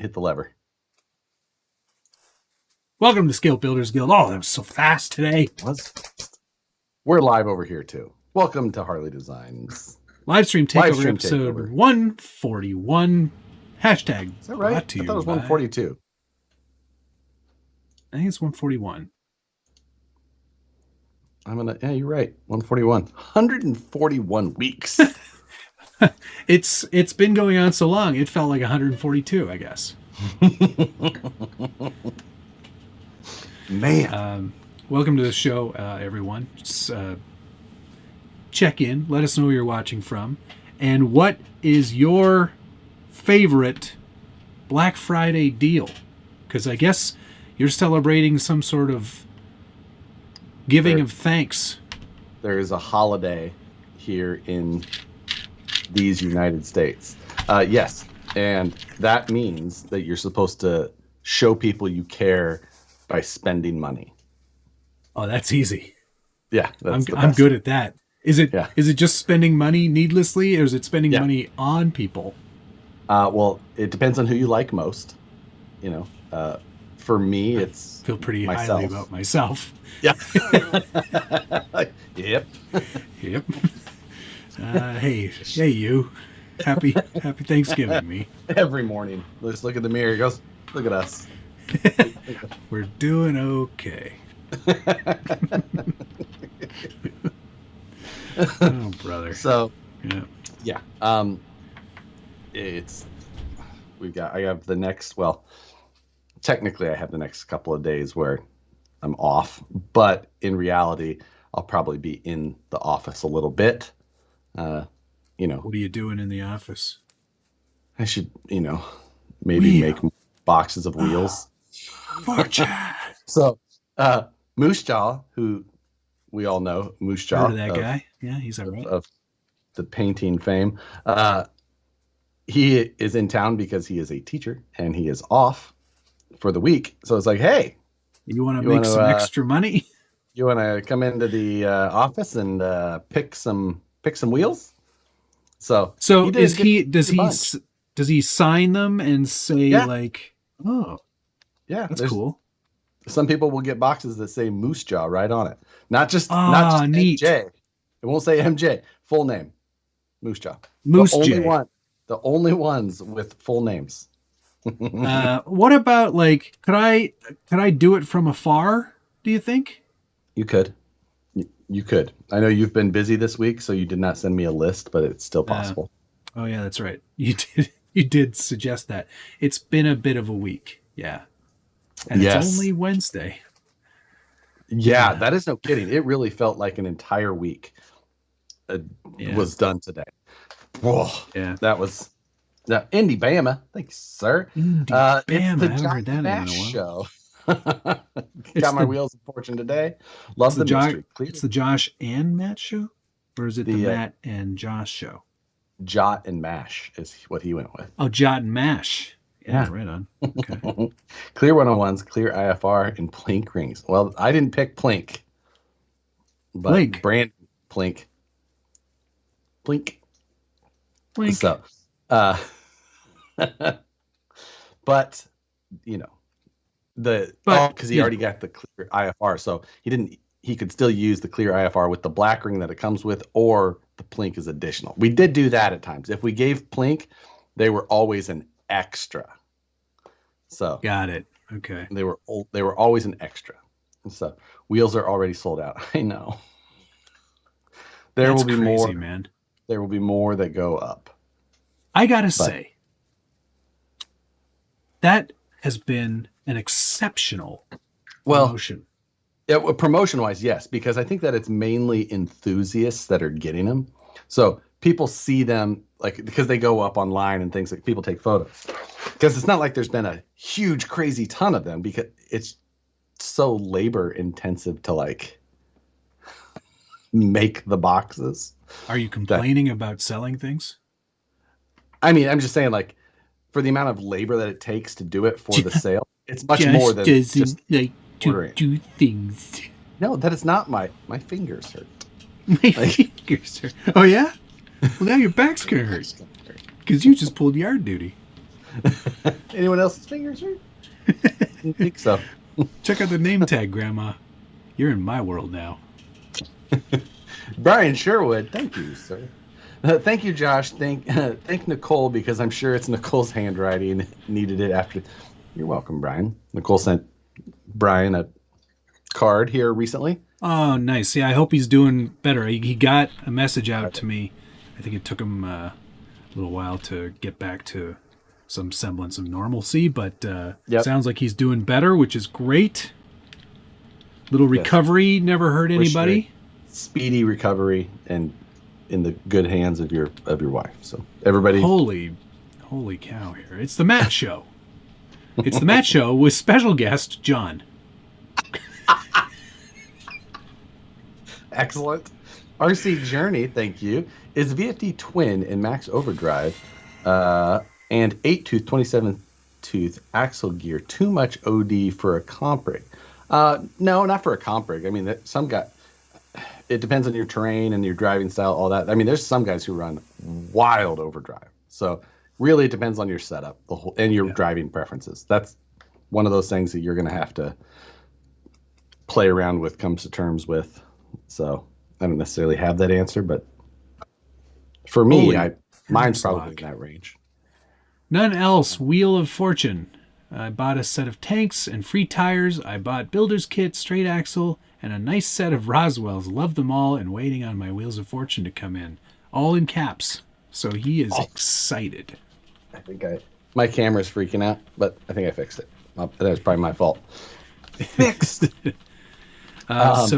hit the lever. Welcome to Scale Builders Guild. Oh, that was so fast today. We're live over here too. Welcome to Harley Designs. Livestream Takeover episode 141. Hashtag. Is that right? I thought it was 142. I think it's 141. Yeah, you're right. 141. 141 weeks. It's been going on so long, it felt like 142, I guess. Man. Welcome to the show, everyone. Just, check in. Let us know where you're watching from. And what is your favorite Black Friday deal? Because I guess you're celebrating some sort of giving of thanks. There is a holiday here in these United States. Yes. And that means that you're supposed to show people you care by spending money. Oh, that's easy. Yeah. I'm good at that. Is it just spending money needlessly, or is it spending money on people? Well, it depends on who you like most. You know, for me, I feel pretty myself. highly about myself. Yeah. Yep. Yep. Hey, you. Happy Thanksgiving, me. Every morning, let's look at the mirror. He goes, look at us. We're doing okay. Oh, brother. So, yeah. I have the next, well, technically I have the next couple of days where I'm off, but in reality, I'll probably be in the office a little bit. You know, what are you doing in the office? I should, maybe make boxes of wheels. Fortune. So, Moose Jaw, who we all know, Moose Jaw. Heard of that guy? Yeah, he's all right. Of the painting fame. He is in town because he is a teacher and he is off for the week. So it's like, hey, you want to make some extra money? You want to come into the office and pick some wheels? So does he sign them and say like, oh, yeah, that's cool. Some people will get boxes that say Moose Jaw right on it. Not just neat. MJ. It won't say MJ. Full name. Moose Jaw. The only ones with full names. What about like could I do it from afar, do you think? You could. You could. I know you've been busy this week, so you did not send me a list, but it's still possible. Oh yeah, that's right. You did suggest that. It's been a bit of a week. Yeah. And it's only Wednesday. Yeah, that is no kidding. It really felt like an entire week was done today. Whoa, yeah, that was Indy Bama. Thanks, sir. Indy Bama. It's the I haven't heard that in a while. Show. Got my wheels of fortune today. Love the mystery. It's the Josh and Matt show, or is it the Matt and Josh show? Jot and Mash is what he went with. Oh, Jot and Mash. Yeah, right on. Okay. Clear 101s, clear IFR, and Plink rings. Well, I didn't pick Plink, but brand Plink. Plink. So, but because he already got the clear IFR, so he could still use the clear IFR with the black ring that it comes with, or the Plink is additional. We did do that at times. If we gave Plink, they were always an extra. So got it. Okay. They were always an extra. And so wheels are already sold out. I know. That's will be crazy, more, man. There will be more that go up. I gotta say, that has been an exceptional promotion. Promotion-wise, yes, because I think that it's mainly enthusiasts that are getting them. So people see them because they go up online and things like people take photos. Because it's not like there's been a huge, crazy ton of them because it's so labor intensive to make the boxes. Are you complaining about selling things? I mean, I'm just saying for the amount of labor that it takes to do it for the sale, it's much more than just like to do things. No, that is not my fingers hurt. My fingers hurt. Oh yeah? Well, now your back's gonna hurt because you just pulled yard duty. Anyone else's fingers hurt? I think so. Check out the name tag, Grandma. You're in my world now. Brian Sherwood, thank you, sir. Thank you, Josh. Thank Nicole, because I'm sure it's Nicole's handwriting. Needed it after. You're welcome, Brian. Nicole sent Brian a card here recently. Oh, nice. Yeah, I hope he's doing better. He got a message out to me. I think it took him a little while to get back to some semblance of normalcy, but sounds like he's doing better, which is great. Little recovery, never hurt anybody. Speedy recovery and in the good hands of your wife. So everybody, holy cow! Here it's the Matt Show. It's the Matt Show with special guest John. Excellent. RC Journey, thank you. Is VFD twin in max overdrive and 8-tooth, 27-tooth axle gear too much OD for a comp rig? No, not for a comp rig. I mean, it depends on your terrain and your driving style, all that. I mean, there's some guys who run wild overdrive. So really it depends on your setup and your driving preferences. That's one of those things that you're going to have to play around with, comes to terms with. So I don't necessarily have that answer, but for me, mine's probably in that range. None else. Wheel of Fortune. I bought a set of tanks and free tires. I bought builder's kit, straight axle, and a nice set of Roswells. Love them all and waiting on my Wheels of Fortune to come in. All in caps. So he is excited. I think my camera's freaking out, but I think I fixed it. That was probably my fault. Fixed. That's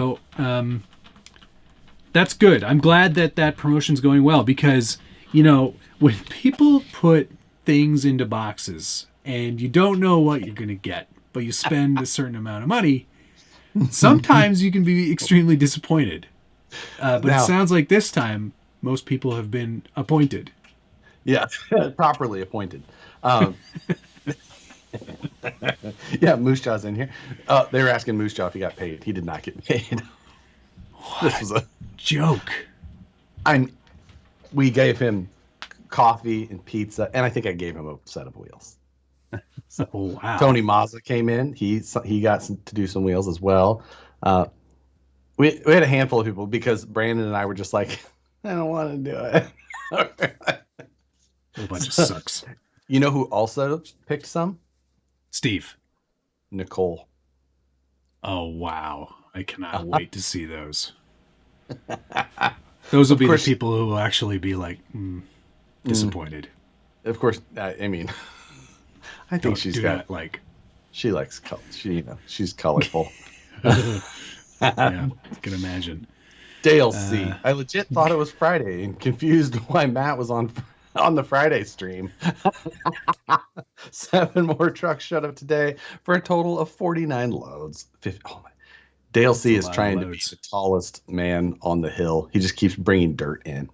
good. I'm glad that promotion's going well because, when people put things into boxes and you don't know what you're going to get, but you spend a certain amount of money, sometimes you can be extremely disappointed. But now, it sounds like this time most people have been appointed. Yeah, properly appointed. Yeah, Moose Jaw's in here. They were asking Moose Jaw if he got paid. He did not get paid. This was a joke. We gave him coffee and pizza, and I think I gave him a set of wheels. So, oh, wow. Tony Mazza came in. He got to do some wheels as well. We had a handful of people because Brandon and I were just like, I don't want to do it. A bunch of sucks. You know who also picked some? Steve. Nicole. Oh, wow. I cannot wait to see those. Those will be the people who will actually be like disappointed. Of course, I mean, I think she likes color. She's colorful. Yeah, I can imagine. Dale C. I legit thought it was Friday and confused why Matt was on the Friday stream. 7 more trucks showed up today for a total of 49 loads. Dale C is trying to be the tallest man on the hill. He just keeps bringing dirt in.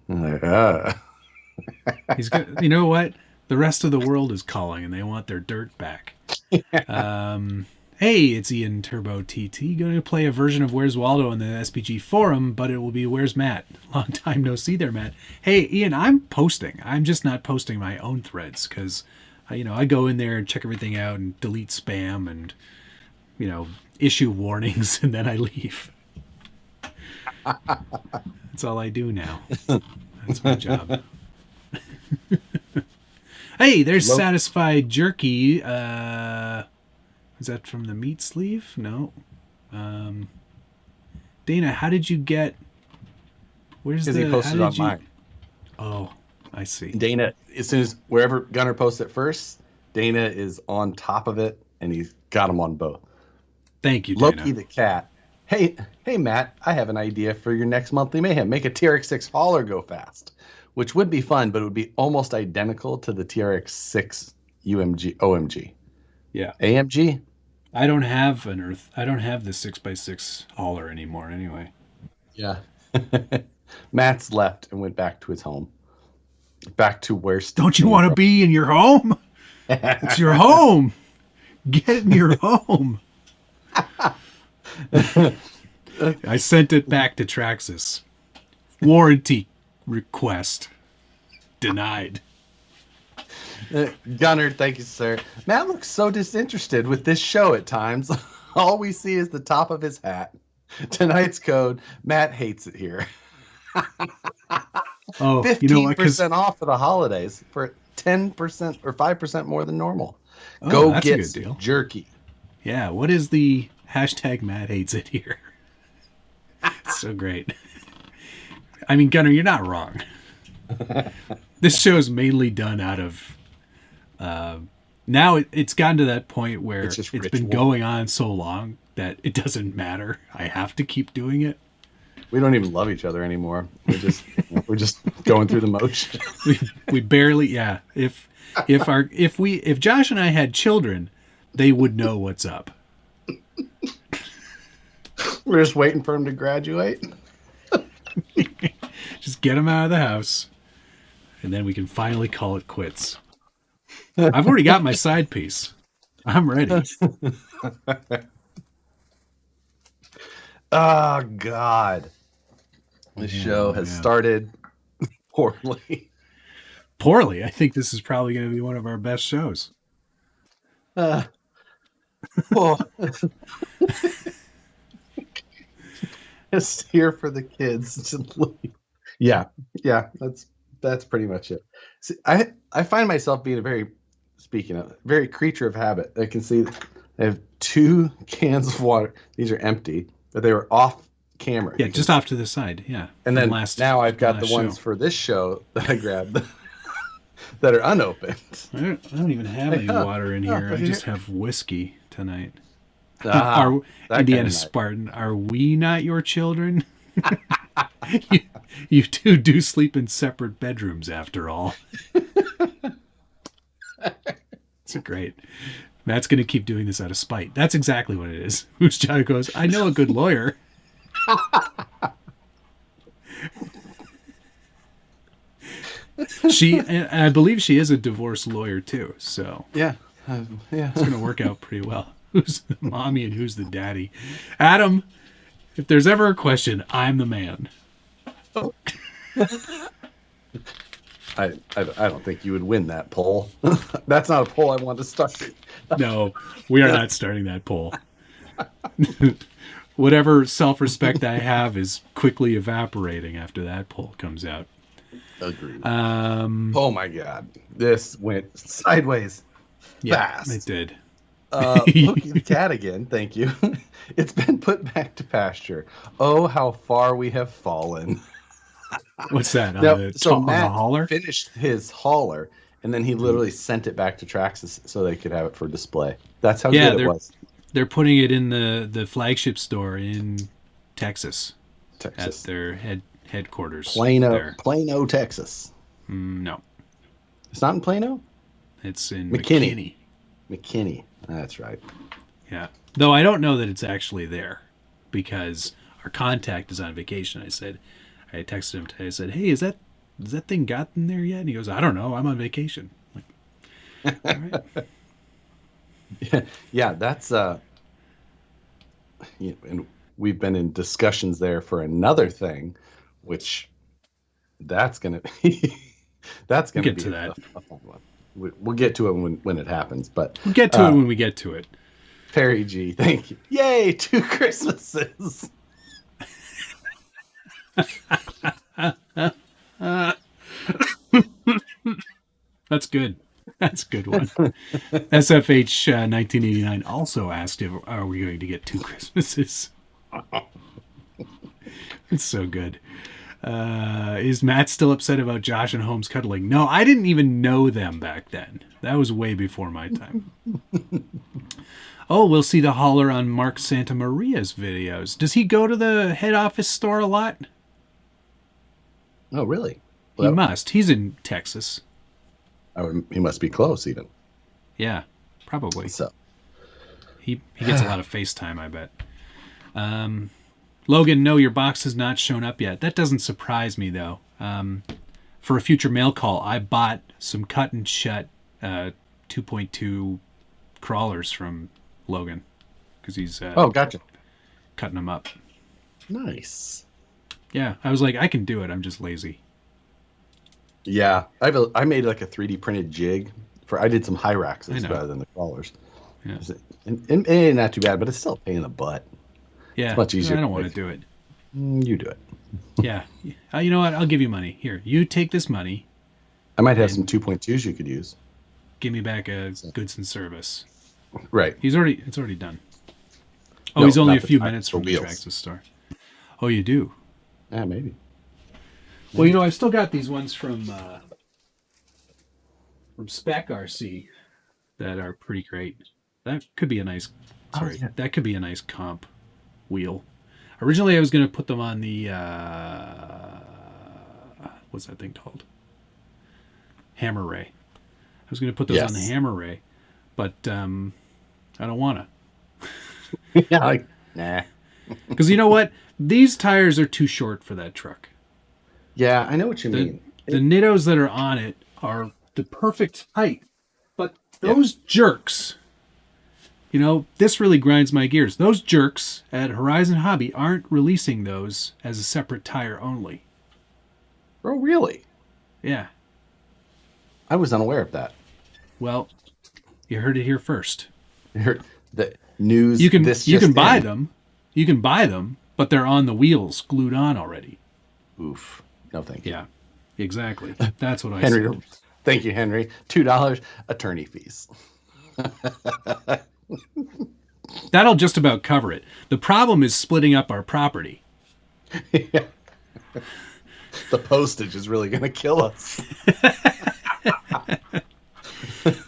He's good. You know what? The rest of the world is calling, and they want their dirt back. Hey, it's Ian Turbo TT. Going to play a version of Where's Waldo on the SPG forum, but it will be Where's Matt? Long time no see there, Matt. Hey, Ian, I'm posting. I'm just not posting my own threads because, I go in there and check everything out and delete spam and, issue warnings, and then I leave. That's all I do now. That's my job. Hey, there's Satisfied Jerky. Is that from the meat sleeve? No. Dana, how did you get... Where's the... Because he posted on mine. Oh, I see. Dana, as soon as wherever Gunner posts it first, Dana is on top of it, and he's got them on both. Thank you, Dana. Loki the cat. Hey, Matt, I have an idea for your next monthly mayhem. Make a TRX6 hauler go fast, which would be fun, but it would be almost identical to the TRX6 OMG. Yeah. AMG? I don't have the 6x6 hauler anymore anyway. Yeah. Matt's left and went back to his home. Back to where... Don't you want to be in your home? It's your home. Get in your home. I sent it back to Traxxas. Warranty request denied. Gunner, thank you, sir. Matt looks so disinterested with this show at times. All we see is the top of his hat. Tonight's code, Matt hates it here. Oh, 15% off for the holidays for 10% or 5% more than normal. Oh, Go that's get a good deal. jerky. Yeah, what is the hashtag Matt hates it here? So great. I mean, Gunnar, you're not wrong. This show is mainly done out of... now it's gotten to that point where it's been going on so long that it doesn't matter. I have to keep doing it. We don't even love each other anymore. We're just going through the motion. we barely, yeah. If Josh and I had children, they would know what's up. We're just waiting for him to graduate. Just get him out of the house, and then we can finally call it quits. I've already got my side piece. I'm ready. Oh, God. This show has started poorly. Poorly? I think this is probably going to be one of our best shows. Just here for the kids. Yeah, that's pretty much it. See, I find myself being very creature of habit. I can see I have 2 cans of water. These are empty, but they were off camera. Yeah, just off to the side. Yeah. And then now I've got the ones for this show that I grabbed that are unopened. I don't even have any water in here. I just have whiskey tonight. Indiana Spartan, are we not your children? you two do sleep in separate bedrooms after all. It's great. Matt's going to keep doing this out of spite. That's exactly what it is. Whose child goes, I know a good lawyer. I believe she is a divorce lawyer too. So yeah, it's going to work out pretty well. Who's the mommy and who's the daddy? Adam, if there's ever a question, I'm the man. I don't think you would win that poll. That's not a poll I want to start. No, we are not starting that poll. Whatever self-respect I have is quickly evaporating after that poll comes out. Agreed. Oh my God. This went sideways fast. Yeah, it did. Look at the cat again. Thank you. It's been put back to pasture. Oh, how far we have fallen. What's that? Matt hauler? Finished his hauler, and then he literally sent it back to Traxxas so they could have it for display. That's how good it was. They're putting it in the flagship store in Texas. At their headquarters. Plano, Texas. No. It's not in Plano? It's in McKinney. McKinney. That's right. Yeah. Though I don't know that it's actually there because our contact is on vacation. I texted him today. I said, hey, is that thing gotten there yet? And he goes, I don't know. I'm on vacation. I'm like, all right. Yeah, that's and we've been in discussions there for another thing, which that's gonna be a fun one. We'll get to it when it happens, but we'll get to it when we get to it. Perry G, thank you. Yay, 2 Christmases. That's good. That's a good one. SFH 1989 also asked if are we going to get 2 Christmases. It's so good. Is Matt still upset about Josh and Holmes cuddling? No, I didn't even know them back then. That was way before my time. Oh, we'll see the hauler on Mark Santamaria's videos. Does he go to the head office store a lot? Oh, really? He must. He's in Texas. He must be close, even. Yeah, probably. So he gets a lot of FaceTime, I bet. Logan, no, your box has not shown up yet. That doesn't surprise me, though. For a future mail call, I bought some cut and shut 2.2 crawlers from Logan because he's gotcha, cutting them up. Nice. Yeah, I was like, I can do it. I'm just lazy. Yeah, I made like a 3D printed jig I did some high I Raxes know. rather than the crawlers. Yeah. And not too bad, but it's still a pain in the butt. Yeah. It's much easier. I don't want to do it. You do it. Yeah. You know what? I'll give you money. Here, you take this money. I might have some 2.2s you could use. Give me back a goods and service. Right. It's already done. Oh, No, he's only a not few the minutes from the wheels. Traxxas store. Oh, you do? Yeah, maybe. Well, you know, I've still got these ones from Spec RC that are pretty great. That could be a nice. Sorry, yeah. that could be a nice comp wheel. Originally, I was going to put them on the what's that thing called? Hammer Ray. I was going to put those on the Hammer Ray, but I don't want to. Yeah, like, nah. Because you know what? These tires are too short for that truck. Yeah, I know what you mean. The Nittos that are on it are the perfect height, but those jerks, you know, this really grinds my gears. Those jerks at Horizon Hobby aren't releasing those as a separate tire only. Oh, really? Yeah. I was unaware of that. Well, you heard it here first. The news. You can buy in. them. You can buy them, but they're on the wheels, glued on already. Oof. No, thank you. Yeah, exactly. That's what I Henry, said. thank you, Henry. $2 attorney fees. That'll just about cover it. The problem is splitting up our property. Yeah. The postage is really going to kill us.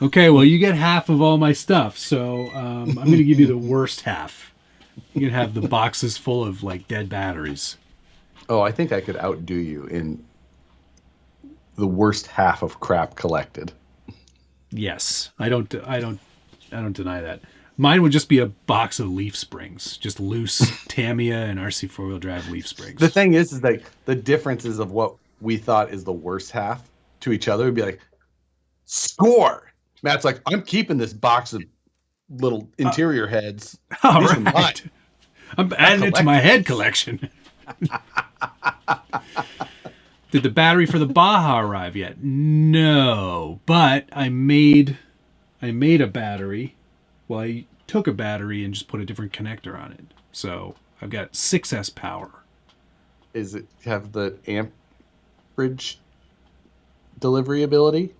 Okay, well, you get half of all my stuff, so I'm going to give you the worst half. You can have the boxes full of like dead batteries. Oh, I think I could outdo you in the worst half of crap collected. Yes, I don't deny that. Mine would just be a box of leaf springs, just loose Tamiya and RC four-wheel drive leaf springs. The thing is like the differences of what we thought is the worst half to each other would be like, score. Matt's like, I'm keeping this box of little interior heads. All These are mine. right. I'm adding it to my head collection. Did the battery for the Baja arrive yet? No, but I made a battery. Well, I took a battery and just put a different connector on it. So I've got 6S power. Is it have the amperage delivery ability?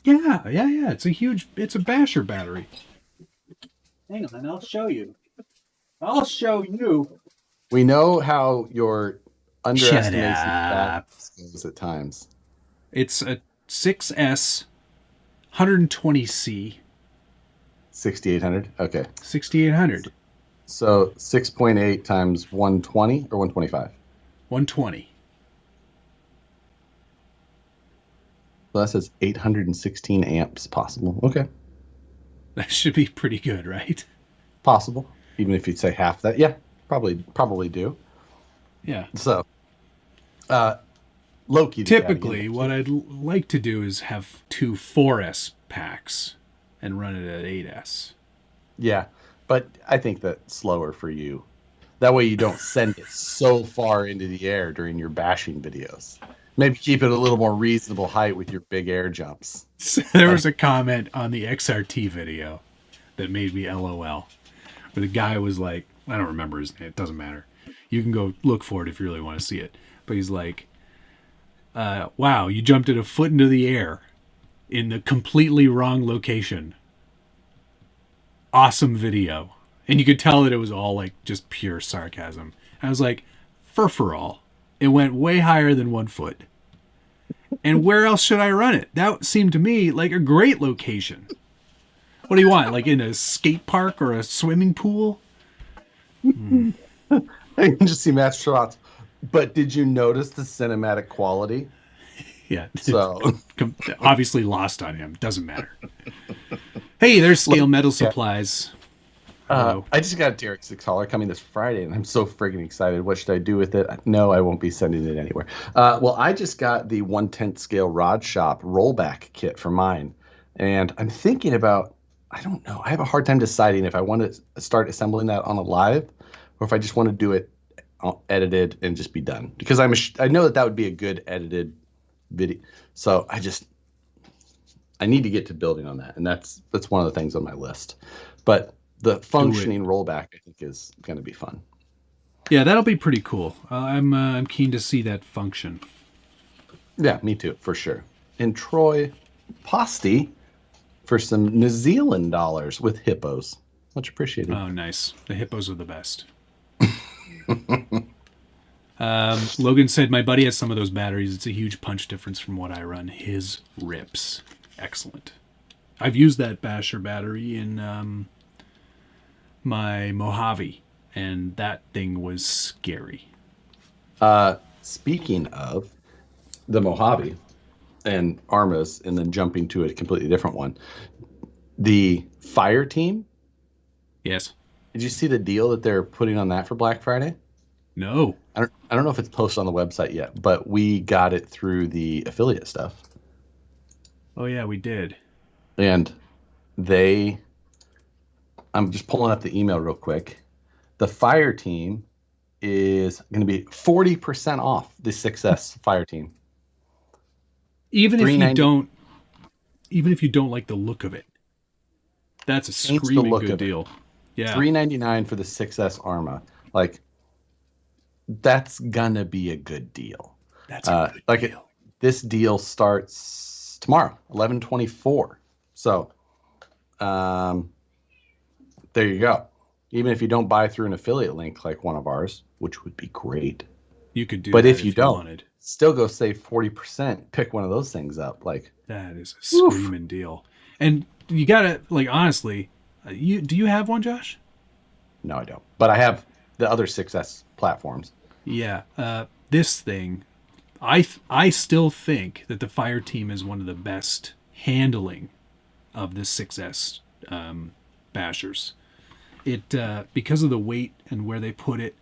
Yeah. It's a basher battery. Hang on, I'll show you. We know how your underestimation Shut up. goes at times. It's a 6S 120C 6,800. Okay. 6800 So 6.8 times 120 or 125. 120. So that says 816 amps possible. Okay. That should be pretty good, right? Possible. Even if you'd say half that. Yeah, probably do. Yeah. So low-key. Typically, what I'd like to do is have two 4S packs and run it at 8S. Yeah, but I think that's slower for you. That way you don't send it so far into the air during your bashing videos. Maybe keep it a little more reasonable height with your big air jumps. So there was a comment on the XRT video that made me LOL. Where the guy was like, I don't remember his name, it doesn't matter. You can go look for it if you really want to see it. But he's like, wow, you jumped it a foot into the air in the completely wrong location. Awesome video. And you could tell that it was all like just pure sarcasm. I was like, for all. It went way higher than 1 foot. And where else should I run it? That seemed to me like a great location. What do you want? Like in a skate park or a swimming pool? I can just see Matt's shots. But did you notice the cinematic quality? Yeah. So obviously lost on him. Doesn't matter. Hey, there's Scale Metal Supplies. I just got a Derek 6 hauler coming this Friday, and I'm so friggin' excited. What should I do with it? No, I won't be sending it anywhere. Well, I just got the 1/10 scale Rod Shop rollback kit for mine, and I'm thinking about, I don't know. I have a hard time deciding if I want to start assembling that on a live, or if I just want to do it edited and just be done. Because I know that would be a good edited video. So I need to get to building on that, and that's one of the things on my list. But the functioning rollback, I think, is going to be fun. Yeah, that'll be pretty cool. I'm keen to see that function. Yeah, me too, for sure. And Troy Posty for some New Zealand dollars with hippos. Much appreciated. Oh, nice. The hippos are the best. Logan said, my buddy has some of those batteries. It's a huge punch difference from what I run. His rips. Excellent. I've used that Basher battery in my Mojave, and that thing was scary. Speaking of the Mojave and Armas, and then jumping to a completely different one, the Fire Team. Yes. Did you see the deal that they're putting on that for Black Friday? No. I don't know if it's posted on the website yet, but we got it through the affiliate stuff. Oh yeah, we did. And I'm just pulling up the email real quick. The Fire Team is going to be 40% off the 6S Fire Team. Even if you don't like the look of it, that's a screaming good deal. Yeah, $399 for the 6S Arma. Like, that's gonna be a good deal. That's a good deal. This deal starts tomorrow, 11/24. So, there you go. Even if you don't buy through an affiliate link like one of ours, which would be great, you could do. But that if you don't, still go save 40%. Pick one of those things up. Like, that is a screaming deal. And you gotta, like, honestly, do you have one, Josh? No, I don't. But I have the other 6S platforms. Yeah, this thing, I still think that the Fire Team is one of the best handling of the 6S bashers. It because of the weight and where they put it,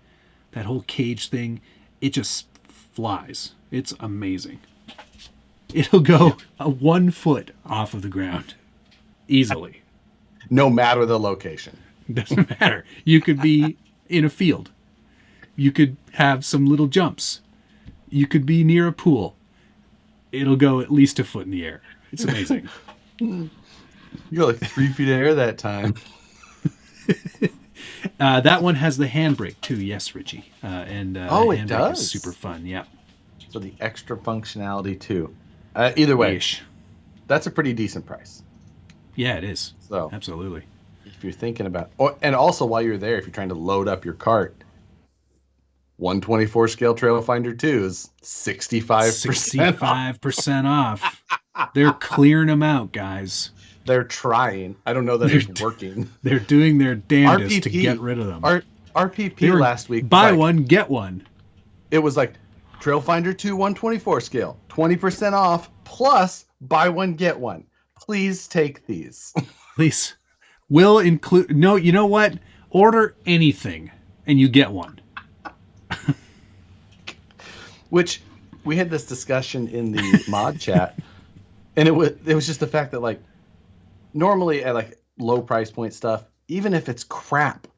that whole cage thing, it just flies. It's amazing. It'll go 1 foot off of the ground easily. No matter the location. Doesn't matter. You could be in a field. You could have some little jumps. You could be near a pool. It'll go at least a foot in the air. It's amazing. You go like 3 feet of air that time. That one has the handbrake too. Yes, Richie. And it handbrake does. is super fun. Yeah. So the extra functionality too. Either way, that's a pretty decent price. Yeah, it is. So absolutely. If you're thinking about, and also while you're there, if you're trying to load up your cart, 124 scale Trail Finder 2 is 65% off. They're clearing them out, guys. They're trying. I don't know that it's working. They're doing their damnedest to get rid of them. RPP last week. Buy one, get one. It was like Trail Finder 2 124 scale, 20% off, plus buy one, get one. Please take these. Please. Will include... No, you know what? Order anything, and you get one. Which, we had this discussion in the mod chat, and it was just the fact that, like, normally at, like, low price point stuff, even if it's crap,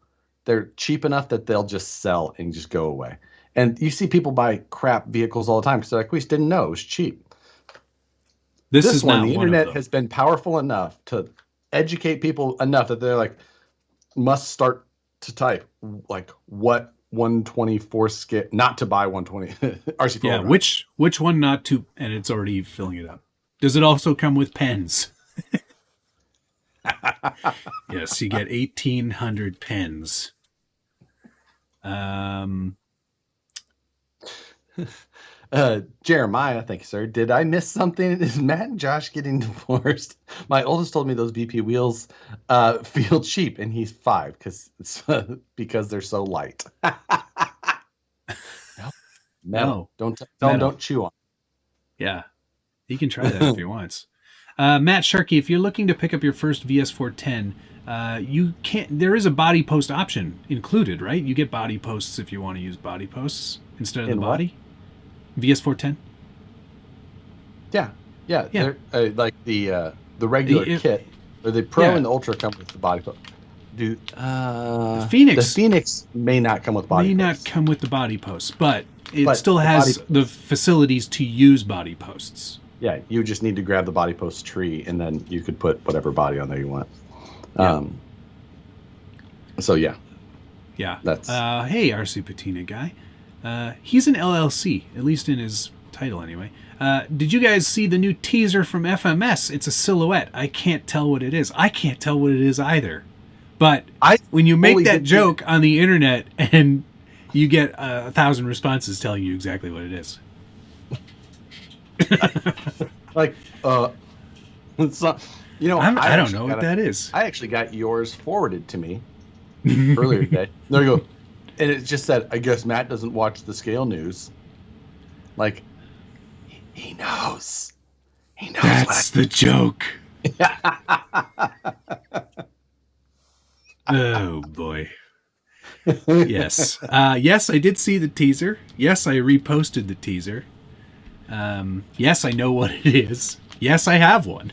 they're cheap enough that they'll just sell and just go away. And you see people buy crap vehicles all the time because they're like, we just didn't know it was cheap. This is one, the internet has been powerful enough to educate people enough that they're like, must start to type, like, what 124 scale, not to buy 120 RC4. Yeah, which one not to, and it's already filling it up. Does it also come with pens? Yes, you get 1,800 pens. Jeremiah, thank you, sir. Did I miss something? Is Matt and Josh getting divorced? My oldest told me those BP wheels feel cheap, and he's 5 because they're so light. No, don't chew on. Yeah, he can try that if he wants. Matt Sharkey, if you're looking to pick up your first VS410, you can't. There is a body post option included, right? You get body posts if you want to use body posts instead of the body. VS410. Yeah. They're, like the regular kit, or the Pro and the Ultra come with the body post. The Phoenix may not come with body. Not come with the body posts, but it still has the facilities to use body posts. Yeah, you just need to grab the body post tree, and then you could put whatever body on there you want. Yeah. So yeah, Yeah. that's Hey, RC Patina guy. He's an LLC, at least in his title anyway. Did you guys see the new teaser from FMS? It's a silhouette. I can't tell what it is. I can't tell what it is either. But when you make that joke on the internet and you get 1,000 responses telling you exactly what it is. like, it's not, you know, I don't know what that is. I actually got yours forwarded to me earlier today. There you go. And it just said, I guess Matt doesn't watch the scale news. Like, he knows. He knows. That's the joke. Oh, boy. Yes. Yes, I did see the teaser. Yes, I reposted the teaser. Yes, I know what it is. Yes, I have one.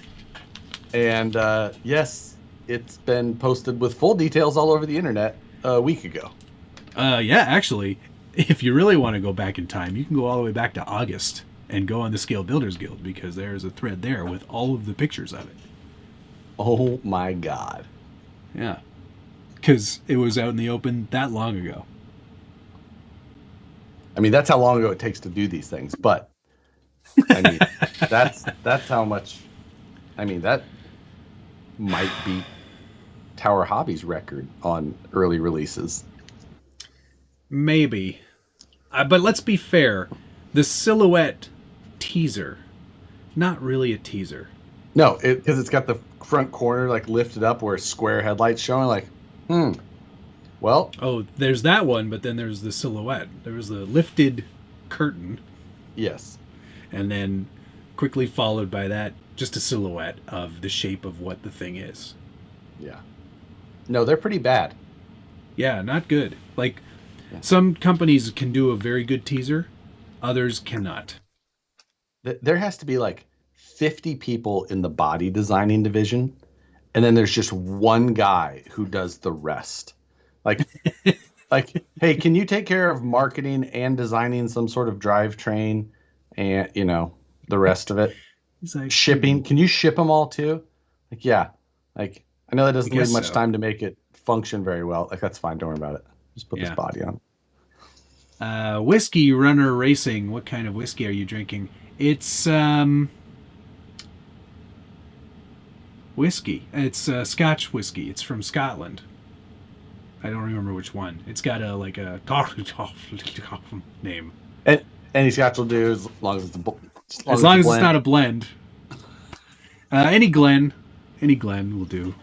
And yes, it's been posted with full details all over the internet a week ago. Yeah, actually, if you really want to go back in time, you can go all the way back to August and go on the Scale Builders Guild, because there's a thread there with all of the pictures of it. Oh my God. Yeah. Because it was out in the open that long ago. I mean, that's how long ago it takes to do these things. But I mean, that's how much. I mean, that might beat Tower Hobby's record on early releases. Maybe. But let's be fair. The silhouette teaser, not really a teaser. No, because it's got the front corner like lifted up where square headlights showing. Like, well. Oh, there's that one, but then there's the silhouette. There was the lifted curtain. Yes. And then quickly followed by that, just a silhouette of the shape of what the thing is. Yeah. No, they're pretty bad. Yeah, not good. Like, some companies can do a very good teaser, others cannot. There has to be like 50 people in the body designing division, and then there's just one guy who does the rest. Like, hey, can you take care of marketing and designing some sort of drivetrain and, you know, the rest of it? He's like, shipping. Can you ship them all too? Like, yeah. Like, I know that doesn't leave much time to make it function very well. Like, that's fine. Don't worry about it. Just put this body on. Whiskey Runner Racing. What kind of whiskey are you drinking? It's whiskey. It's Scotch whiskey. It's from Scotland. I don't remember which one. It's got a name. And any Scotch will do as long as it's as long as it's not a blend. Any Glen will do.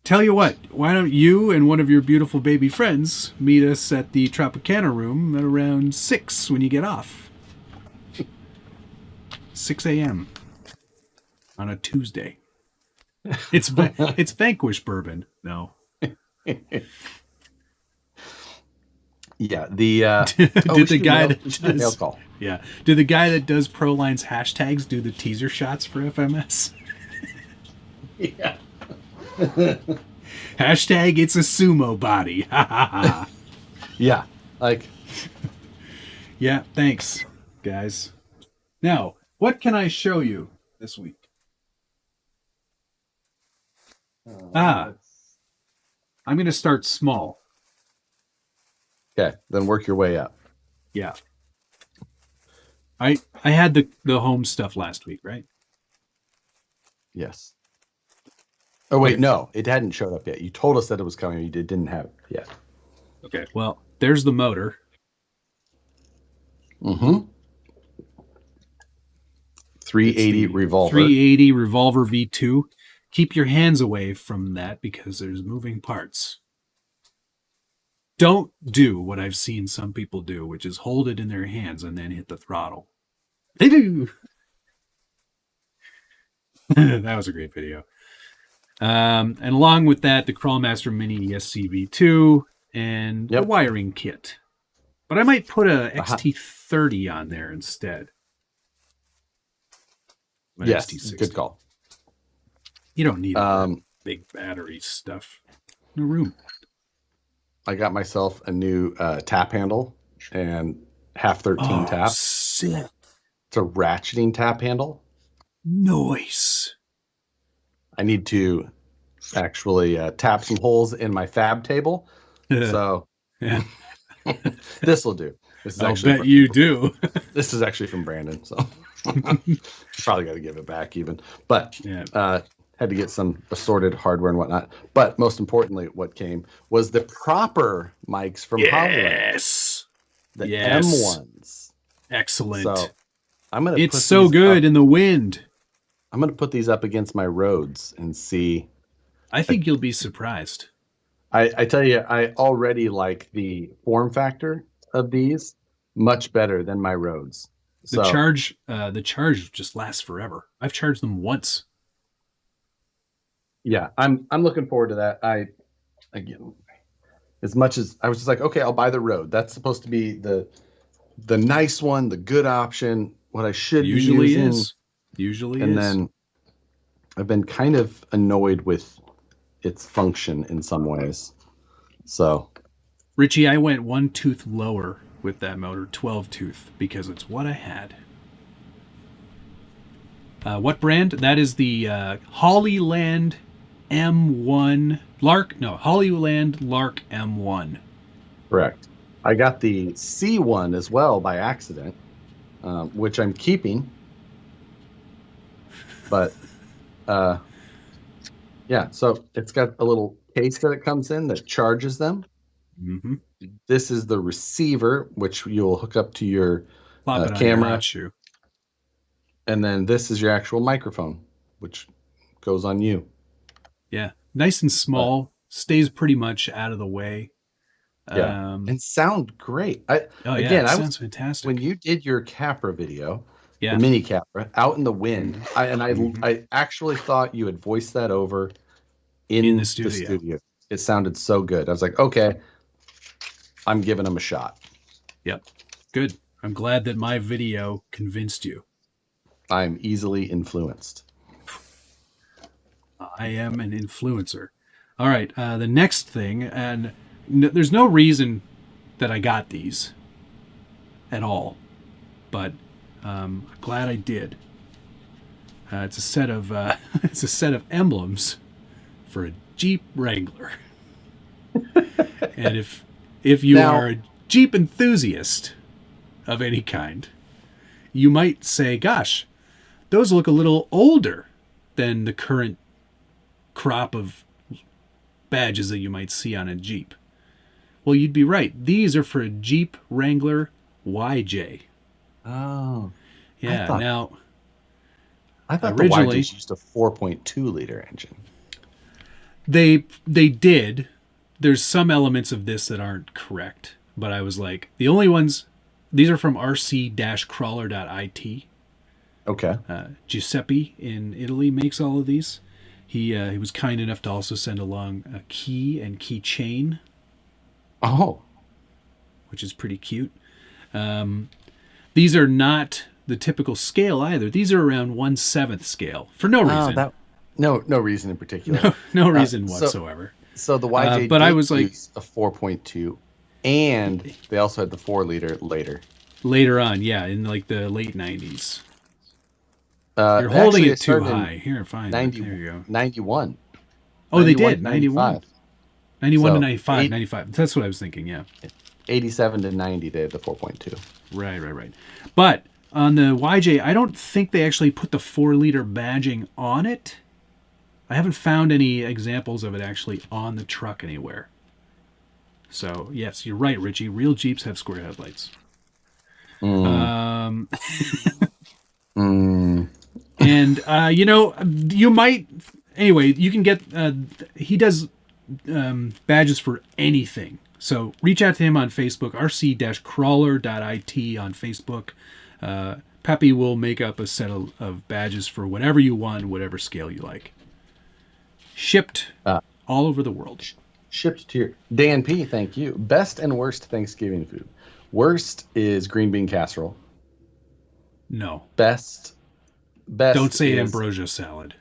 Tell you what, why don't you and one of your beautiful baby friends meet us at the Tropicana room at around 6 when you get off. 6 a.m. on a Tuesday. It's Vanquish bourbon. No. Yeah, the did the guy that does did the guy that does ProLine's hashtags do the teaser shots for FMS? Yeah. Hashtag it's a sumo body. Yeah, like. Yeah, thanks, guys. Now, what can I show you this week? I'm going to start small. Okay, then work your way up. Yeah. I had the home stuff last week, right? Yes. Oh, wait, no. It hadn't showed up yet. You told us that it was coming. You didn't have it yet. Okay, well, there's the motor. Mm-hmm. 380 Revolver. 380 Revolver V2. Keep your hands away from that because there's moving parts. Don't do what I've seen some people do, which is hold it in their hands and then hit the throttle. They do. That was a great video. And along with that, the Crawlmaster Mini SCV2 and the wiring kit. But I might put a XT30 on there instead. Yes, good call. You don't need big battery stuff. No room. I got myself a new tap handle, and half 13 Oh, tap. sick. It's a ratcheting tap handle. Nice. I need to actually tap some holes in my fab table. So Yeah. this will do. This is I'll actually bet you do. this is actually from Brandon. So probably got to give it back even. But Yeah. had to get some assorted hardware and whatnot. But most importantly, what came was the proper mics from Hollywood. Yes. The Yes. M1s. Excellent. So I'm gonna. It's so good in the wind. I'm gonna put these up against my Rhodes and see. I think you'll be surprised. I tell you, I already like the form factor of these much better than my Rhodes. The charge just lasts forever. I've charged them once. Yeah, I'm looking forward to that. Again, as much as I was just like, okay, I'll buy the Rode. That's supposed to be the nice one, the good option, what I should Usually be using. Usually and is. then I've been kind of annoyed with its function in some ways. So, Richie, I went one tooth lower with that motor, 12 tooth, because it's what I had. What brand? That is the Hollyland M1 Lark. No, Hollyland Lark M1. correct. I got the C1 as well by accident, which I'm keeping. But yeah, so it's got a little case that it comes in that charges them. Mm-hmm. This is the receiver, which you'll hook up to your Plop it on camera. your hot shoe. And then this is your actual microphone, which goes on you. Yeah, nice and small. Stays pretty much out of the way. Yeah, and sound great. Sounds fantastic. When you did your Capra video, yeah, the mini Capra, out in the wind, I actually thought you had voiced that over in the studio. It sounded so good. I was like, okay, I'm giving them a shot. Yep, good. I'm glad that my video convinced you. I'm easily influenced. I am an influencer. All right, the next thing, and there's no reason that I got these at all, but I'm glad I did. It's a set of emblems for a Jeep Wrangler. And if you are a Jeep enthusiast of any kind, you might say, gosh, those look a little older than the current crop of badges that you might see on a Jeep. Well, you'd be right. These are for a Jeep Wrangler YJ. Oh. Yeah, I thought the YJs used a 4.2 liter engine. They did. There's some elements of this that aren't correct, but I was like, the only ones, these are from rc-crawler.it. Okay. Giuseppe in Italy makes all of these. He was kind enough to also send along a key and keychain. Oh. Which is pretty cute. These are not the typical scale either. These are around 1/7 scale for no reason. No reason in particular. No reason whatsoever. So the YJ but I was like a 4.2, and they also had the 4 liter later. Later on, yeah, in like the late 90s. You're holding it too high. Here, fine. 90, there you go. 91. Oh, 91 they did. 91. 91 so to 95. 95. That's what I was thinking, yeah. 87 to 90, they had the 4.2. Right. But on the YJ, I don't think they actually put the 4 liter badging on it. I haven't found any examples of it actually on the truck anywhere. So, yes, you're right, Richie. Real Jeeps have square headlights. And, you might... Anyway, you can get... he does badges for anything. So reach out to him on Facebook, rc-crawler.it on Facebook. Peppy will make up a set of badges for whatever you want, whatever scale you like. Shipped all over the world. Shipped to your... Dan P., thank you. Best and worst Thanksgiving food. Worst is green bean casserole. No. Best Don't say ambrosia salad.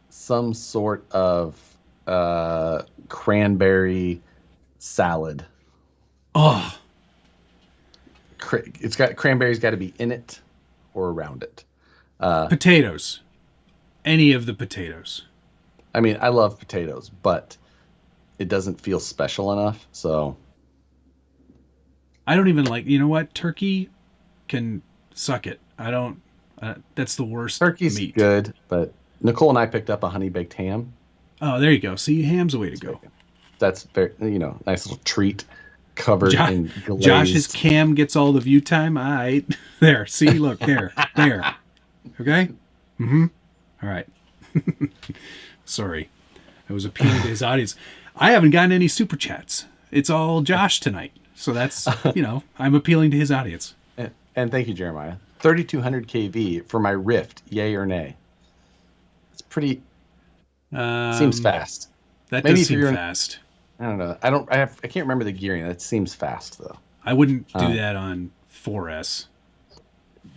Some sort of cranberry salad. Oh. it's got cranberries got to be in it or around it. Potatoes. Any of the potatoes. I mean, I love potatoes, but it doesn't feel special enough. So I don't even like, you know what? Turkey can suck it. I don't, that's the worst turkey's meat. good, but Nicole and I picked up a honey baked ham. Oh, there you go. See, ham's the way to go. That's very, nice little treat covered in glazed. Josh's cam gets all the view time. All right. There. See, look, there. Okay? Mm-hmm. All right. Sorry. I was appealing to his audience. I haven't gotten any super chats. It's all Josh tonight. So that's, I'm appealing to his audience. And thank you, Jeremiah. 3200 kV for my Rift, yay or nay? It's pretty, seems fast. That maybe does seem fast. I don't know. I can't remember the gearing. That seems fast, though. I wouldn't do that on 4S.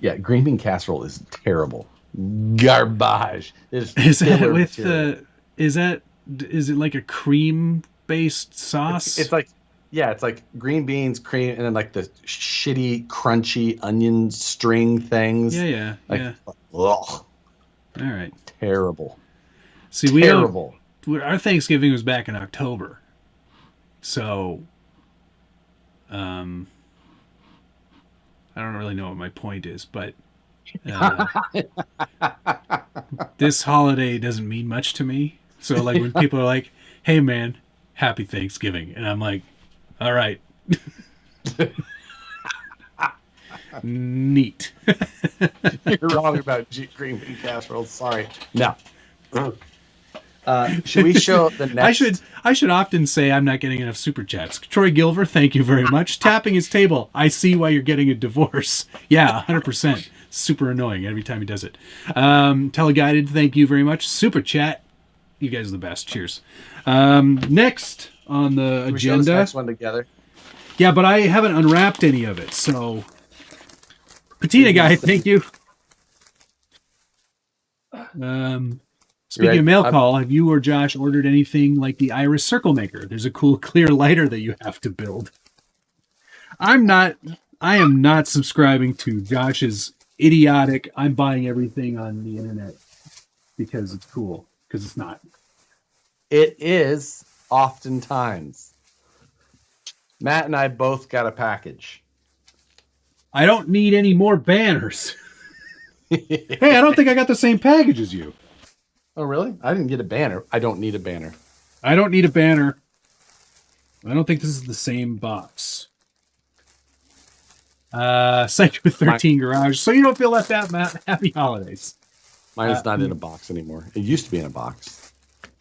Yeah, green bean casserole is terrible. Garbage. Is that with the? Is it like a cream based sauce? It's like green beans, cream, and then like the shitty, crunchy onion string things. Yeah. Ugh. All right. Terrible. See, our Thanksgiving was back in October, so I don't really know what my point is, but this holiday doesn't mean much to me. So like when people are like, "Hey man, happy Thanksgiving," and I'm like, "All right." Neat. You're wrong about green bean casserole. Sorry. No. Should we show the next? I should often say I'm not getting enough super chats. Troy Gilver, thank you very much. Tapping his table. I see why you're getting a divorce. Yeah, 100%. Super annoying every time he does it. Teleguided, thank you very much. Super chat. You guys are the best. Cheers. Next on the agenda. Show this next one together. Yeah, but I haven't unwrapped any of it, so. Patina guy, thank you. Speaking of mail call, have you or Josh ordered anything like the Iris Circle Maker? There's a cool clear lighter that you have to build. I am not subscribing to Josh's idiotic, I'm buying everything on the internet because it's cool, because it's not. It is oftentimes. Matt and I both got a package. I don't need any more banners. Hey, I don't think I got the same package as you. Oh, really? I didn't get a banner. I don't need a banner. I don't need a banner. I don't think this is the same box. Psycho 13 Garage. So you don't feel left out, Matt. Happy holidays. Mine is not in a box anymore. It used to be in a box.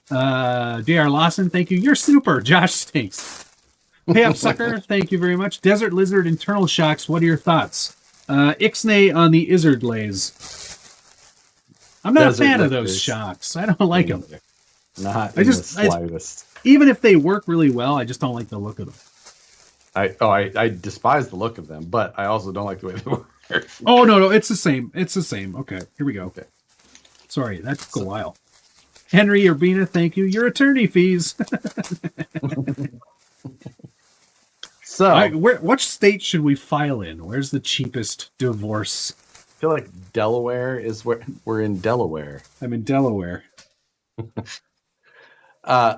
J.R. Lawson, thank you. You're super. Josh stinks. Pay up, sucker. Thank you very much. Desert Lizard Internal Shocks. What are your thoughts? Ixnay on the Izzard Lays. I'm not a fan of those shocks. I don't like them. Not in the slightest. Even if they work really well, I just don't like the look of them. I despise the look of them, but I also don't like the way they work. Oh, no. It's the same. It's the same. Okay, here we go. Okay. Sorry, that took a while. Henry Urbina, thank you. Your attorney fees. So, what state should we file in? Where's the cheapest divorce? I feel like Delaware is where we're in Delaware. I'm in Delaware.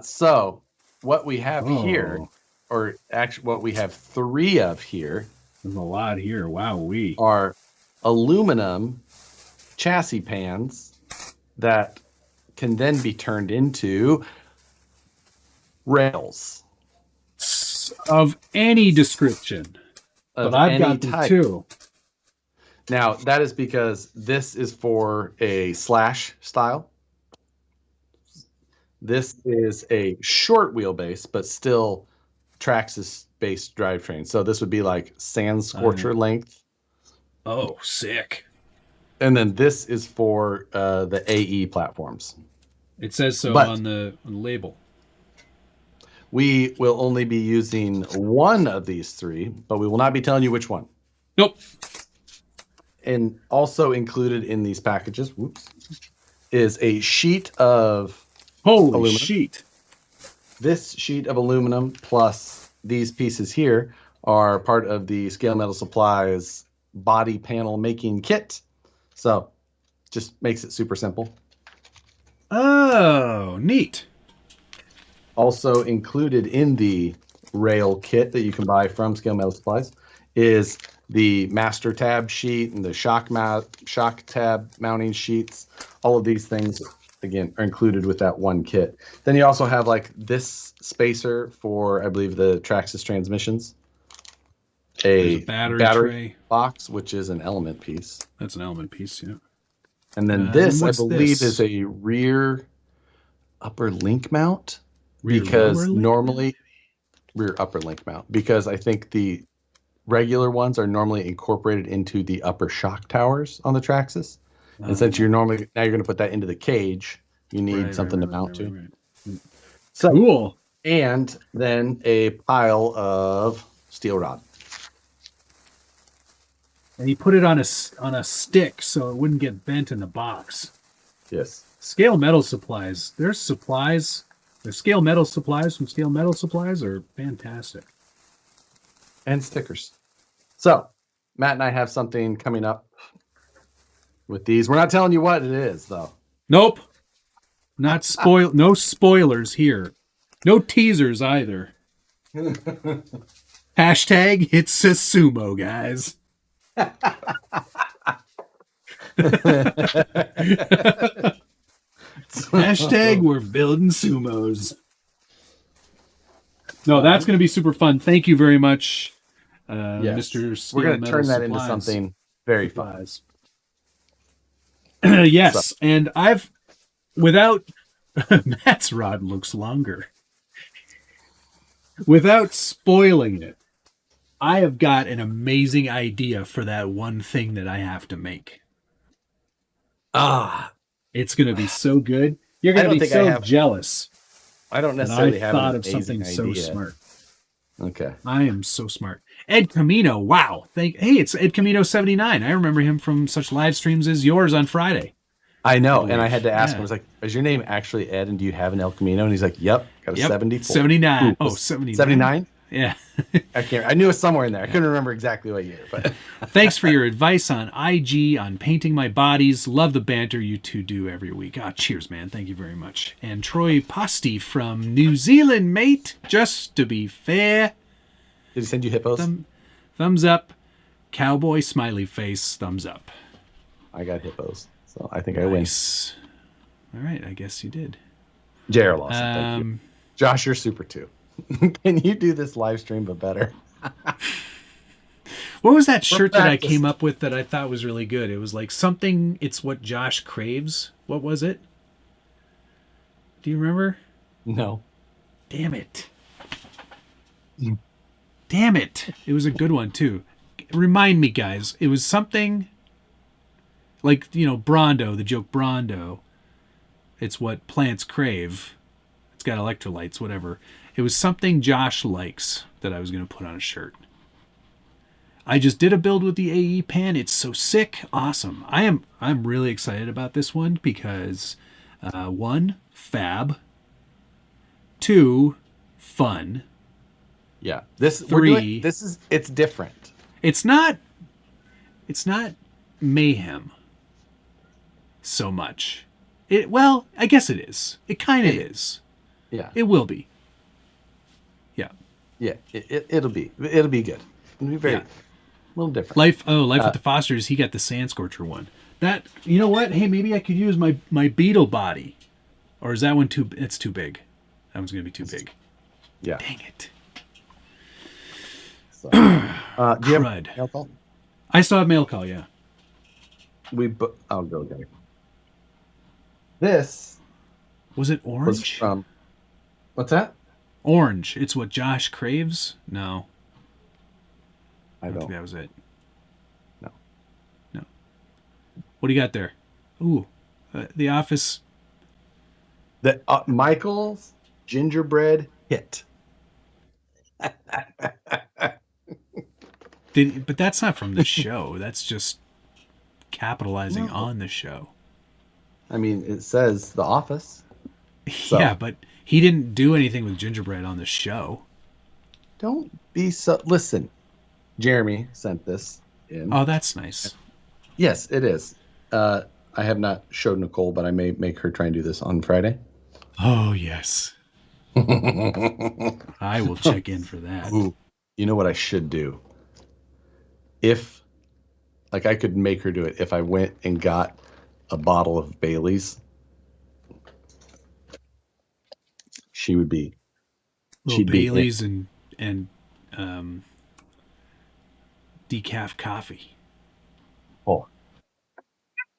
So what we have here, or actually what we have three of here. There's a lot here. Wow, we are aluminum chassis pans that can then be turned into rails of any description. But I've got the two. Now, that is because this is for a slash style. This is a short wheelbase, but still Traxxas-based drivetrain. So this would be like sand scorcher length. Oh, sick. And then this is for the AE platforms. It says so on the label. We will only be using one of these three, but we will not be telling you which one. Nope. And also included in these packages, is a sheet of aluminum. Sheet. This sheet of aluminum plus these pieces here are part of the Scale Metal Supplies body panel making kit. So just makes it super simple. Oh, neat. Also included in the rail kit that you can buy from Scale Metal Supplies is the master tab sheet and the shock tab mounting sheets. All of these things, again, are included with that one kit. Then you also have like this spacer for, I believe, the Traxxas transmissions. A battery tray box, which is an element piece. That's an element piece, yeah. And then this, I believe, is a rear upper link mount. Rear upper link mount, because I think the regular ones are normally incorporated into the upper shock towers on the Traxxas. And since you're going to put that into the cage, you need something to mount to. So cool. And then a pile of steel rod. And he put it on a stick so it wouldn't get bent in the box. Yes. Scale Metal Supplies. Their supplies, the Scale Metal Supplies from Scale Metal Supplies are fantastic. And stickers. So, Matt and I have something coming up with these. We're not telling you what it is, though. Nope. No spoilers here. No teasers either. Hashtag it's a sumo, guys. Hashtag we're building sumos. No, that's going to be super fun. Thank you very much, yes. Mr. Scale We're going to turn that Supplies. into something very fun. Yes, so. And without Matt's rod looks longer. Without spoiling it, I have got an amazing idea for that one thing that I have to make. It's going to be so good. You're going to be so jealous. I don't necessarily have thought of something so smart. Okay. I am so smart. Ed Camino, wow. Hey, it's Ed Camino 79. I remember him from such live streams as yours on Friday. I know, and I had to ask him, I was like, is your name actually Ed, and do you have an El Camino? And he's like, yep, got a 74. 79. Ooh, 79. 79? Yeah. I knew it was somewhere in there. I couldn't remember exactly what year. But thanks for your advice on IG, on painting my bodies. Love the banter you two do every week. Cheers, man. Thank you very much. And Troy Posty from New Zealand, mate. Just to be fair. Did he send you hippos? Thumbs up. Cowboy smiley face. Thumbs up. I got hippos, so I think I win. All right, I guess you did. JR Lawson, thank you. Josh, you're super too. Can you do this live stream but better? What was that shirt that I came up with that I thought was really good? It was like something, it's what Josh craves. What was it? Do you remember? No. Damn it. Damn it. It was a good one too. Remind me, guys. It was something like, Brondo, the joke Brondo. It's what plants crave. It's got electrolytes, whatever. It was something Josh likes that I was going to put on a shirt. I just did a build with the AE pan. It's so sick. Awesome. I'm really excited about this one because 1, fab. 2, fun. Yeah. 3, it's different. It's not mayhem so much. Well, I guess it is. It kind of is. Yeah. It will be. Yeah. Yeah. It'll be good. It'll be very a little different. Life with the Fosters. He got the Sand Scorcher one. That, you know what? Hey, maybe I could use my Beetle body, or is that one too? It's too big. That one's gonna be too big. Yeah. Dang it. So, do you have mail call? I still have mail call. Yeah. I'll go get it. This was it orange? Was from, what's that? Orange. It's what Josh craves? No. I don't think that was it. No. What do you got there? Ooh. The Office. The Michael's Gingerbread hit. But that's not from the show. That's just capitalizing on the show. I mean, it says The Office. So. Yeah, but he didn't do anything with gingerbread on the show. Don't be so... Listen, Jeremy sent this in. Oh, that's nice. Yes, it is. I have not showed Nicole, but I may make her try and do this on Friday. Oh, yes. I will check in for that. Ooh, you know what I should do? If, like, I could make her do it if I went and got a bottle of Bailey's. She would be. Little Bailey's and decaf coffee. Oh.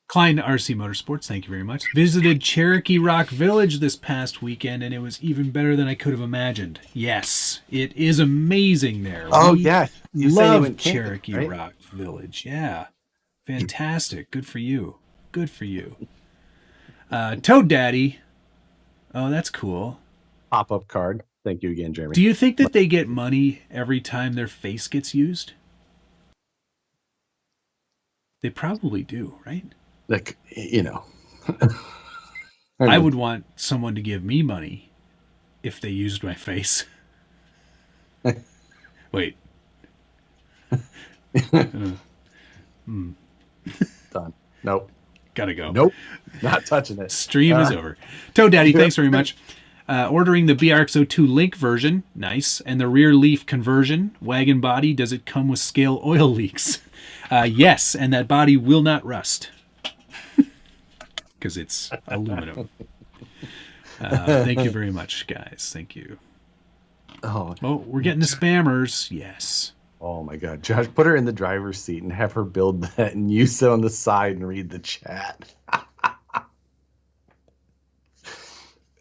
Klein RC Motorsports, thank you very much. Visited Cherokee Rock Village this past weekend, and it was even better than I could have imagined. Yes, it is amazing there. Oh, yeah. You love Cherokee right? Rock Village. Yeah. Fantastic. Good for you. Good for you. Toad Daddy. Oh, that's cool. Pop-up card. Thank you again, Jeremy. Do you think that they get money every time their face gets used? They probably do, right? Like, you know. I would want someone to give me money if they used my face. Wait. Done. Nope. Gotta go. Nope. Not touching it. Stream is over. Toad Daddy, thanks very much. Ordering the BRX02 Link version. Nice. And the rear leaf conversion. Wagon body. Does it come with scale oil leaks? Yes. And that body will not rust. Because it's aluminum. Thank you very much, guys. Thank you. Oh, we're getting the spammers. Yes. Oh, my God. Josh, put her in the driver's seat and have her build that, and you sit on the side and read the chat.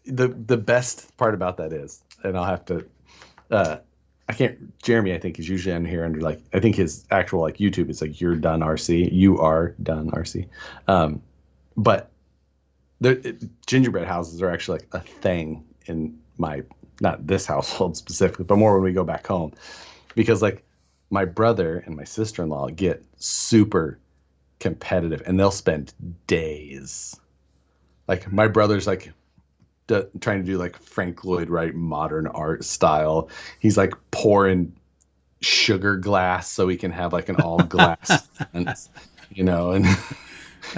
The best part about that is, and I'll have to, I can't, Jeremy, I think, is usually on here under, like, I think his actual, like, YouTube is like, you're done RC. You are done RC. But gingerbread houses are actually like a thing in my, not this household specifically, but more when we go back home, because like my brother and my sister-in-law get super competitive and they'll spend days. Like my brother's like trying to do like Frank Lloyd Wright modern art style. He's like pouring sugar glass so he can have like an all glass, you know, and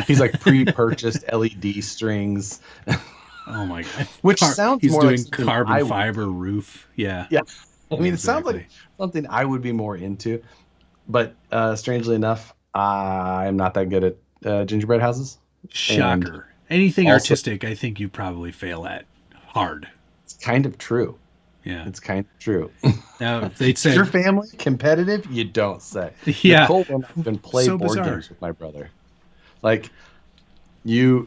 he's like pre-purchased LED strings. Oh my God. Which sounds he's more doing like carbon fiber roof. Yeah. Yeah. I mean, It sounds like something I would be more into. But strangely enough, I'm not that good at gingerbread houses. Shocker. Anything also, artistic, I think you probably fail at hard. It's kind of true. Yeah. It's kind of true. Now, they said, your family competitive? You don't say. Yeah. Nicole will not even play board games with my brother. Like, me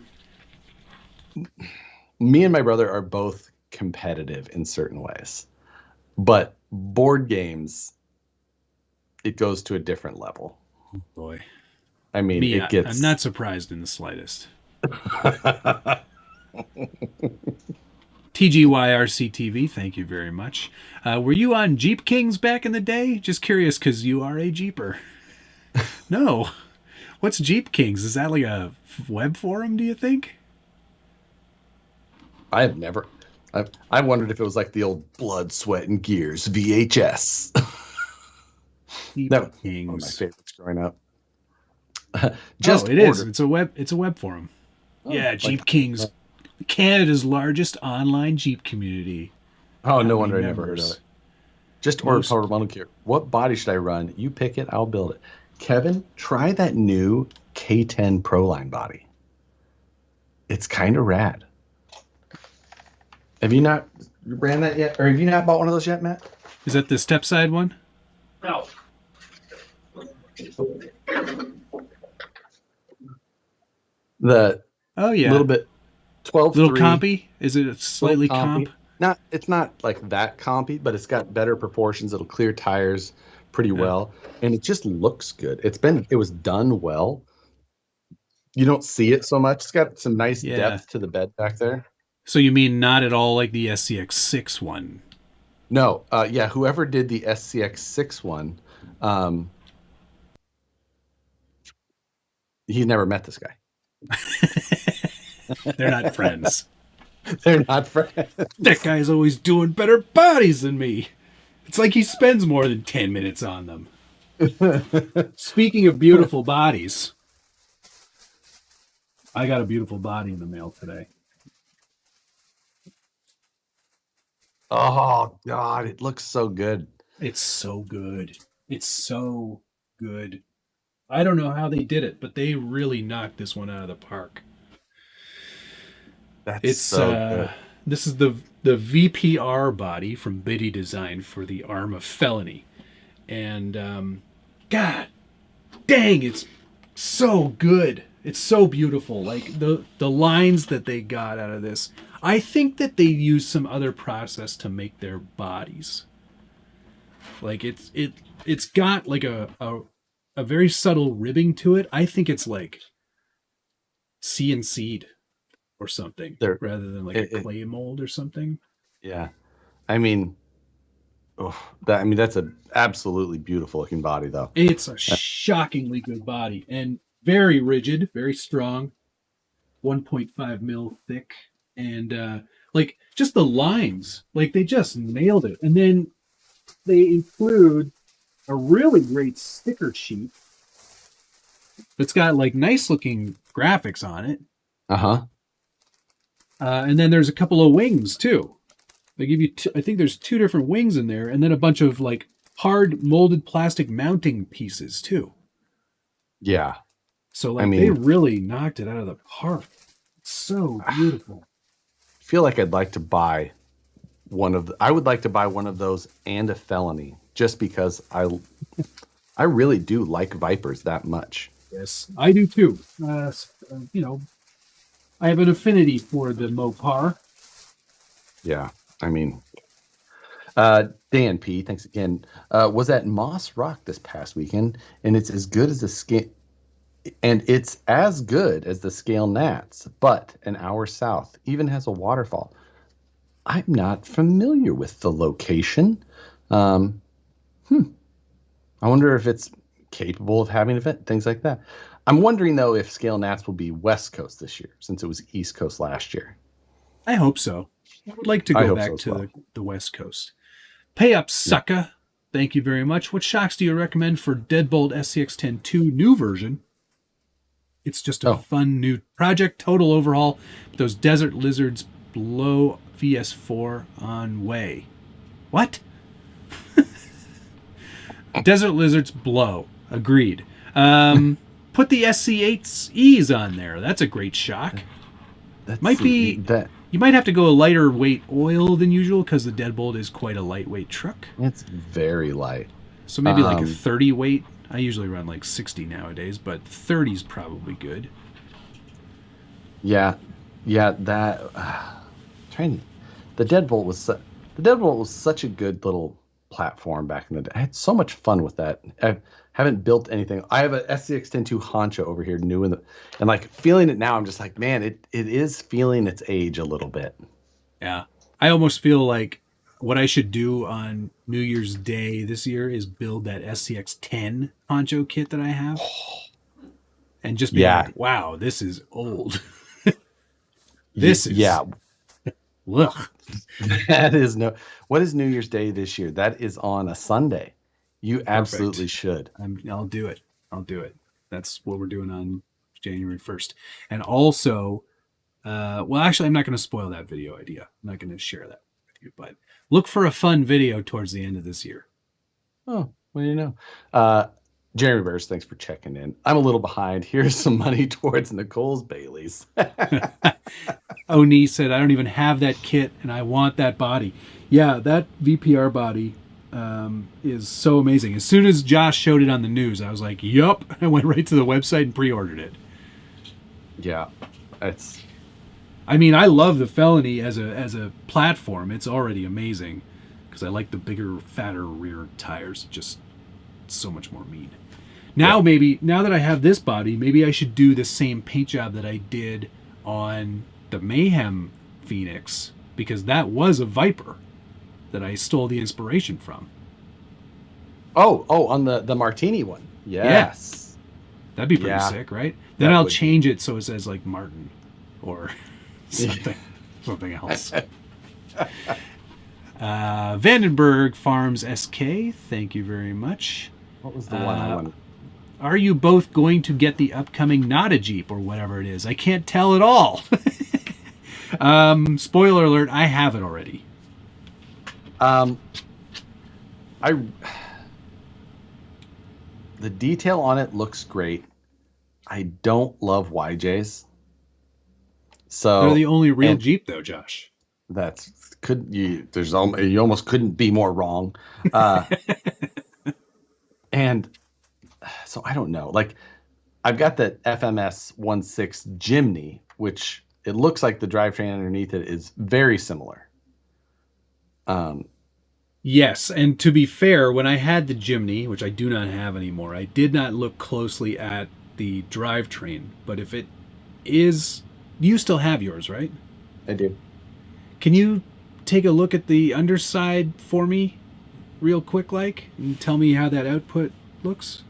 and my brother are both competitive in certain ways. But board games, it goes to a different level. Oh boy. I mean, it gets... I'm not surprised in the slightest. TGYRCTV, thank you very much. Were you on Jeep Kings back in the day? Just curious, because you are a Jeeper. No. What's Jeep Kings? Is that like a web forum, do you think? I have never... I wondered if it was like the old Blood, Sweat, and Gears VHS. That was one of my favorites growing up. It is. It's a web forum. Oh, yeah, Jeep like, Kings, Canada's largest online Jeep community. Oh, no wonder I never heard of it. Just order powered model gear. What body should I run? You pick it, I'll build it. Kevin, try that new K10 Pro Line body. It's kind of rad. Have you not ran that yet? Or have you not bought one of those yet, Matt? Is that the step side one? No. The little bit 12 little compy. Is it a slightly comp? It's not like that compy, but it's got better proportions. It'll clear tires pretty well, and it just looks good. It was done well. You don't see it so much. It's got some nice depth to the bed back there. So you mean not at all like the SCX6 one? No. Whoever did the SCX6 one, he's never met this guy. They're not friends. They're not friends. That guy's always doing better bodies than me. It's like he spends more than 10 minutes on them. Speaking of beautiful bodies, I got a beautiful body in the mail today. Oh God, it looks so good. It's so good. It's so good. I don't know how they did it, but they really knocked this one out of the park. That's It's so good. this is the VPR body from Biddy Design for the arm of Felony, and God dang, it's so good. It's so beautiful. Like the lines that they got out of this. I think that they used some other process to make their bodies. Like it's got like a very subtle ribbing to it. I think it's like CNC'd or something There, rather than like a it, clay mold or something. yeah. I mean, oh, that's a absolutely beautiful looking body, though. It's a shockingly good body and very rigid, very strong, 1.5 mil thick, and like just the lines, like they just nailed it. And then they include a really great sticker sheet. It's got like nice looking graphics on it. Uh-huh. And then there's a couple of wings too. They give you, I think there's 2 different wings in there, and then a bunch of like hard molded plastic mounting pieces too. Yeah. So like they really knocked it out of the park. It's so beautiful. I feel like I'd like to buy I would like to buy one of those and a Felony, just because I really do like Vipers that much. Yes, I do too. You know, I have an affinity for the Mopar. Yeah. I mean, Dan P, thanks again. Was at Moss Rock this past weekend, and it's as good as the skin, and it's as good as the Scale Nats, but an hour south. Even has a waterfall. I'm not familiar with the location. I wonder if it's capable of having an event, things like that. I'm wondering though if Scale Nats will be West Coast this year, since it was East Coast last year. I hope so. I would like to go back to the West Coast. Pay up, sucker. Thank you very much. What shocks do you recommend for Deadbolt SCX-10 new version? It's just a fun new project, total overhaul. Those Desert Lizards blow VS4 on way. What? Desert Lizards blow. Agreed. Put the SC8Es on there. That's a great shock. You might have to go a lighter weight oil than usual because the Deadbolt is quite a lightweight truck. It's very light. So maybe like a 30 weight. I usually run like 60 nowadays, but 30 is probably good. Yeah, that the Deadbolt was such a good little platform back in the day. I had so much fun with that. I haven't built anything. I have a SCX-10 Honcho over here, new and like feeling it now. I'm just like, man, it is feeling its age a little bit. Yeah, I almost feel like what I should do on New Year's Day this year is build that SCX-10 Honcho kit that I have, and just be like, wow, this is old. Look. What is New Year's Day this year? That is on a Sunday. You absolutely should. I'll do it. That's what we're doing on January 1st. And also, well, actually, I'm not going to spoil that video idea. I'm not going to share that with you, but look for a fun video towards the end of this year. Oh, well, you know. Jeremy Burrs, thanks for checking in. I'm a little behind. Here's some money towards Nicole's Baileys. Oni said, I don't even have that kit and I want that body. Yeah, that VPR body is so amazing. As soon as Josh showed it on the news, I was like, yup. I went right to the website and pre-ordered it. Yeah, I mean, I love the Felony as a platform. It's already amazing because I like the bigger, fatter rear tires. Just so much more mean. Now, now that I have this body, maybe I should do the same paint job that I did on the Mayhem Phoenix, because that was a Viper that I stole the inspiration from. Oh, on the Martini one. Yes. Yeah. That'd be pretty sick, right? Then I'll change it so it says like Martin or something else. Vandenberg Farms SK, thank you very much. What was the one I wanted? Are you both going to get the upcoming Not a Jeep or whatever it is? I can't tell at all. Spoiler alert, I have it already. The detail on it looks great. I don't love YJs. So they're the only real Jeep though, Josh. You almost couldn't be more wrong. And so I don't know. Like I've got the FMS 16 Jimny, which it looks like the drivetrain underneath it is very similar. Yes, and to be fair, when I had the Jimny, which I do not have anymore, I did not look closely at the drivetrain. But if it is, you still have yours, right? I do. Can you take a look at the underside for me, real quick, and tell me how that output looks?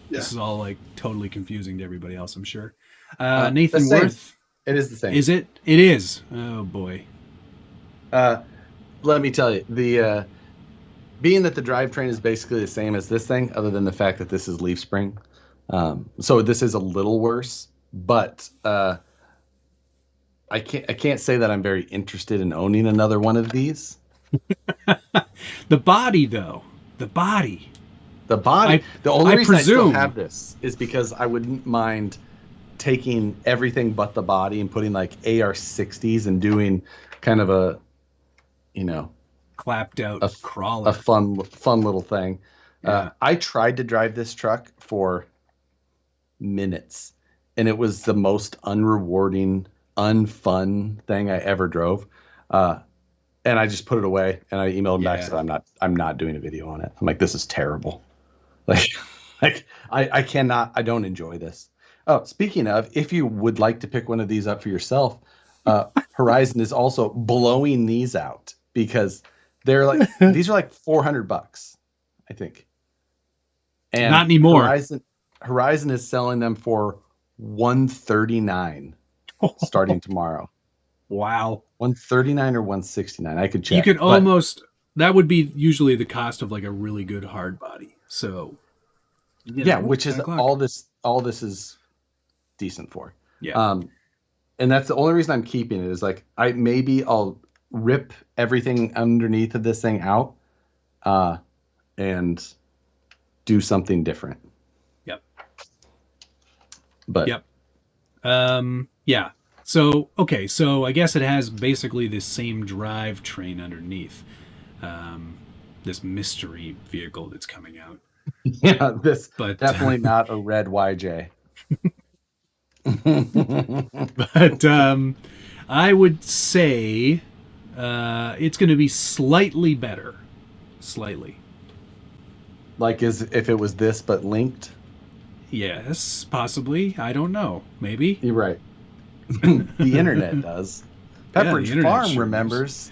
Yeah. This is all like totally confusing to everybody else, I'm sure. Nathan Worth. It is the same. Is it? It is. Oh boy. Let me tell you, the being that the drivetrain is basically the same as this thing, other than the fact that this is leaf spring, so this is a little worse. But I can't say that I'm very interested in owning another one of these. The body, though, the body. The only reason I still have this is because I wouldn't mind taking everything but the body and putting like AR60s and doing kind of a, clapped out crawler, a fun little thing. Yeah. I tried to drive this truck for minutes, and it was the most unrewarding, unfun thing I ever drove. And I just put it away, and I emailed him back and said, I'm not doing a video on it. I'm like, this is terrible. I cannot, I don't enjoy this. Oh, speaking of, if you would like to pick one of these up for yourself, Horizon is also blowing these out because they're like, these are like $400, I think. And not anymore. Horizon is selling them for $139 starting tomorrow. Wow. 139 or 169. I could check. You could almost, that would be usually the cost of like a really good hard body. So which is all this is decent for. Yeah. And that's the only reason I'm keeping it is like I'll rip everything underneath of this thing out and do something different. Yep. But yeah. So, okay, so I guess it has basically the same drivetrain underneath. This mystery vehicle that's coming out. Yeah, but definitely not a red YJ. But I would say it's going to be slightly better. Slightly. Like if it was this but linked? Yes, possibly. I don't know. Maybe. You're right. The internet does. Pepperidge Farm remembers.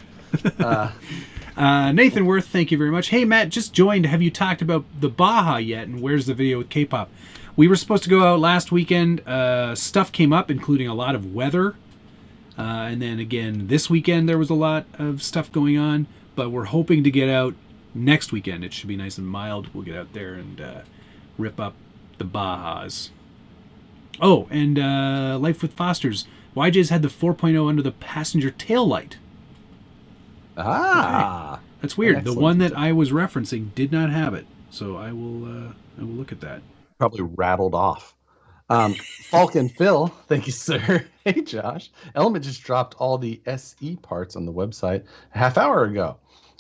Nathan Worth, thank you very much. Hey, Matt, just joined. Have you talked about the Baja yet? And where's the video with K-pop? We were supposed to go out last weekend. Stuff came up, including a lot of weather. And then again, this weekend there was a lot of stuff going on. But we're hoping to get out next weekend. It should be nice and mild. We'll get out there and rip up the Bajas. Oh, and Life with Fosters. YJ's had the 4.0 under the passenger tail light. Ah, okay. That's weird. The one that I was referencing did not have it, so I will look at that. Probably rattled off. Falcon Phil, thank you, sir. Hey, Josh. Element just dropped all the SE parts on the website a half hour ago.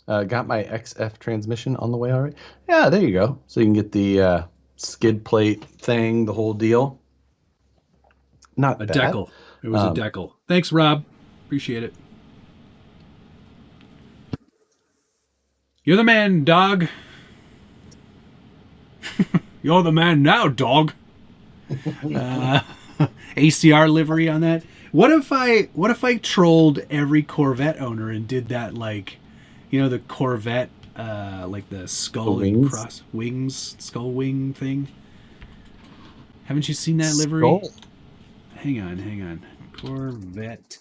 Got my XF transmission on the way already. Yeah, there you go. So you can get the skid plate thing, the whole deal. Not a bad. decal. It was a decal. Thanks, Rob. Appreciate it. You're the man, dog. You're the man now, dog. ACR livery on that. What if I trolled every Corvette owner and did that, like, the Corvette, like the skull and cross wings, skull wing thing? Haven't you seen that livery? Skull. Hang on. Corvette.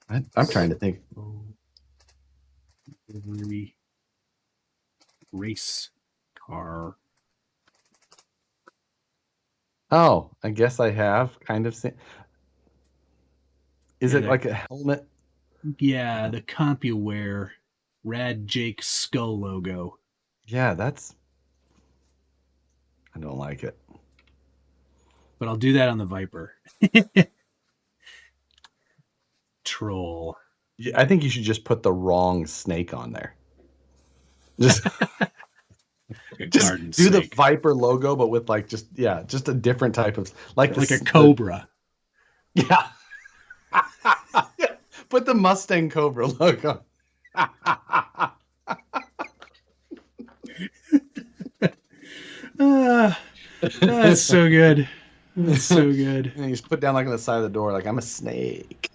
I'm trying to think. Livery race Arr. Oh, I guess I have kind of seen. Is Yeah, it like a helmet? Yeah, the CompuWare Rad Jake skull logo. Yeah, I don't like it. But I'll do that on the Viper. Troll. I think you should just put the wrong snake on there. Just Garden do the snake. Viper logo, but with like just a different type of Like a cobra. Yeah. Put the Mustang Cobra logo. That's so good. That's so good. And you just put down like on the side of the door, like I'm a snake.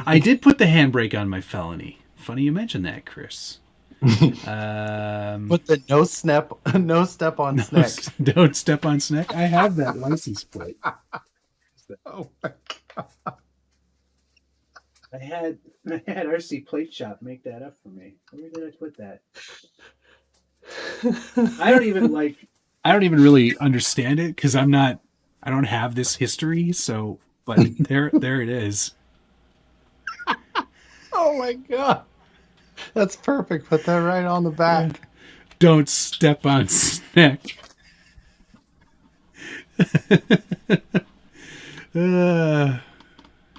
I did put the handbrake on my felony. Funny you mentioned that, Chris. Put the no step on snack. Don't step on snack. I have that license plate. Oh my God. I had RC Plate Shop make that up for me. Where did I put that? I don't even really understand it because I don't have this history. So, but there it is. Oh my God. That's perfect. Put that right on the back. Don't step on snack.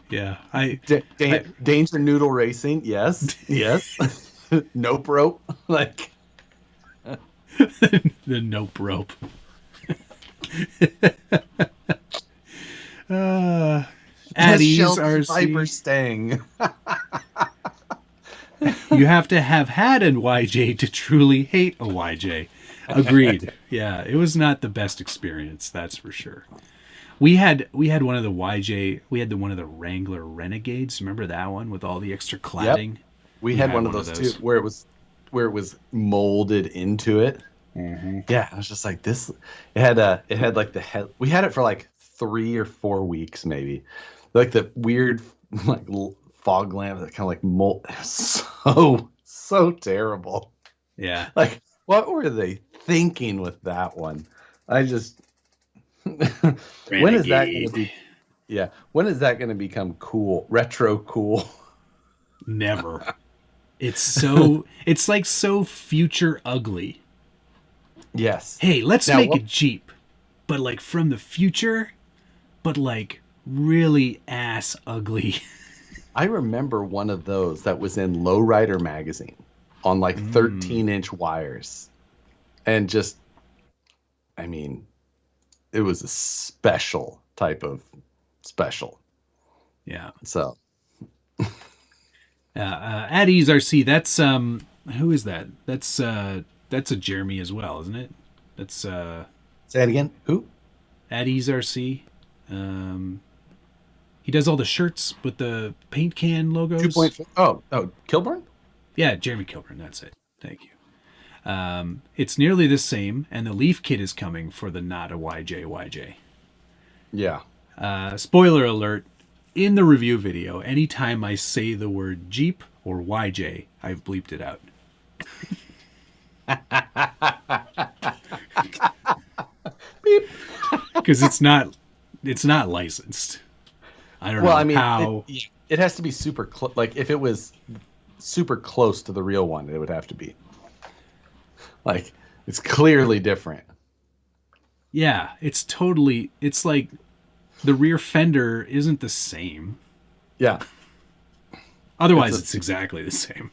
Yeah, Danger Noodle Racing. Yes. Nope rope. Like the nope rope. Addie's RC. Viper Stang. You have to have had a YJ to truly hate a YJ. Agreed. Yeah, it was not the best experience, that's for sure. We had one of the YJ. We had one of the Wrangler Renegades. Remember that one with all the extra cladding? Yep. We had one of those too, where it was molded into it. Mm-hmm. Yeah, I was just like this. It had like the head. We had it for like 3 or 4 weeks, maybe. Like the weird like fog lamp that kind of like mold. So terrible. Yeah. Like what were they thinking with that one? I just. When is that going to be? Yeah, when is that going to become cool? Retro cool? Never. It's like so future ugly. Yes. Hey, let's make a Jeep, but like from the future, but like really ass ugly. I remember one of those that was in Lowrider magazine on like 13-inch wires, and just, I mean, it was a special type of special. Yeah. So. Addie's RC. That's who is that? That's a Jeremy as well, isn't it? That's Say that again. Who? Addie's RC. He does all the shirts with the paint can logos. 2.4. Oh, Kilburn? Yeah, Jeremy Kilburn. That's it. Thank you. It's nearly the same, and the Leaf Kit is coming for the not a YJ. Yeah. Spoiler alert. In the review video, anytime I say the word Jeep or YJ, I've bleeped it out. Beep. Because it's not licensed. I don't know how. It has to be super close. Like if it was super close to the real one, it would have to be. Like it's clearly different. Yeah, it's like the rear fender isn't the same. Yeah. Otherwise, it's exactly the same.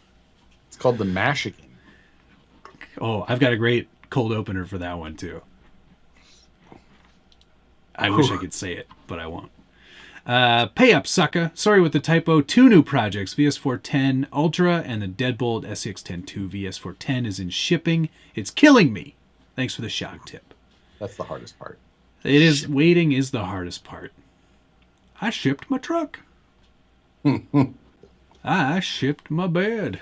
It's called the Mashigan. Oh, I've got a great cold opener for that one too. I wish I could say it, but I won't. Pay up, sucker. Sorry with the typo. 2 new projects, VS410 Ultra and the Deadbolt SCX-102 VS410 is in shipping. It's killing me. Thanks for the shock tip. That's the hardest part. It is. Waiting is the hardest part. I shipped my truck. I shipped my bed.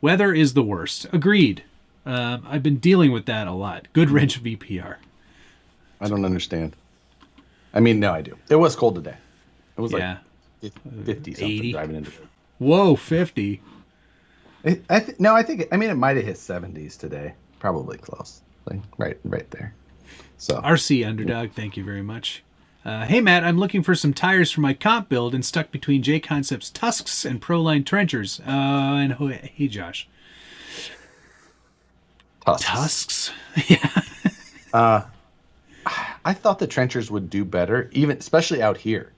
Weather is the worst. Agreed. I've been dealing with that a lot. Good wrench VPR. I don't understand. I mean, no, I do. It was cold today. It was like 50 something 80. driving into it. Whoa, 50. I think I mean it might have hit 70s today, probably close, like right there. So RC Underdog, thank you very much. Hey Matt, I'm looking for some tires for my comp build and stuck between J Concepts Tusks and Proline Trenchers. And hey Josh, Tusks. Yeah. I thought the trenchers would do better, even especially out here.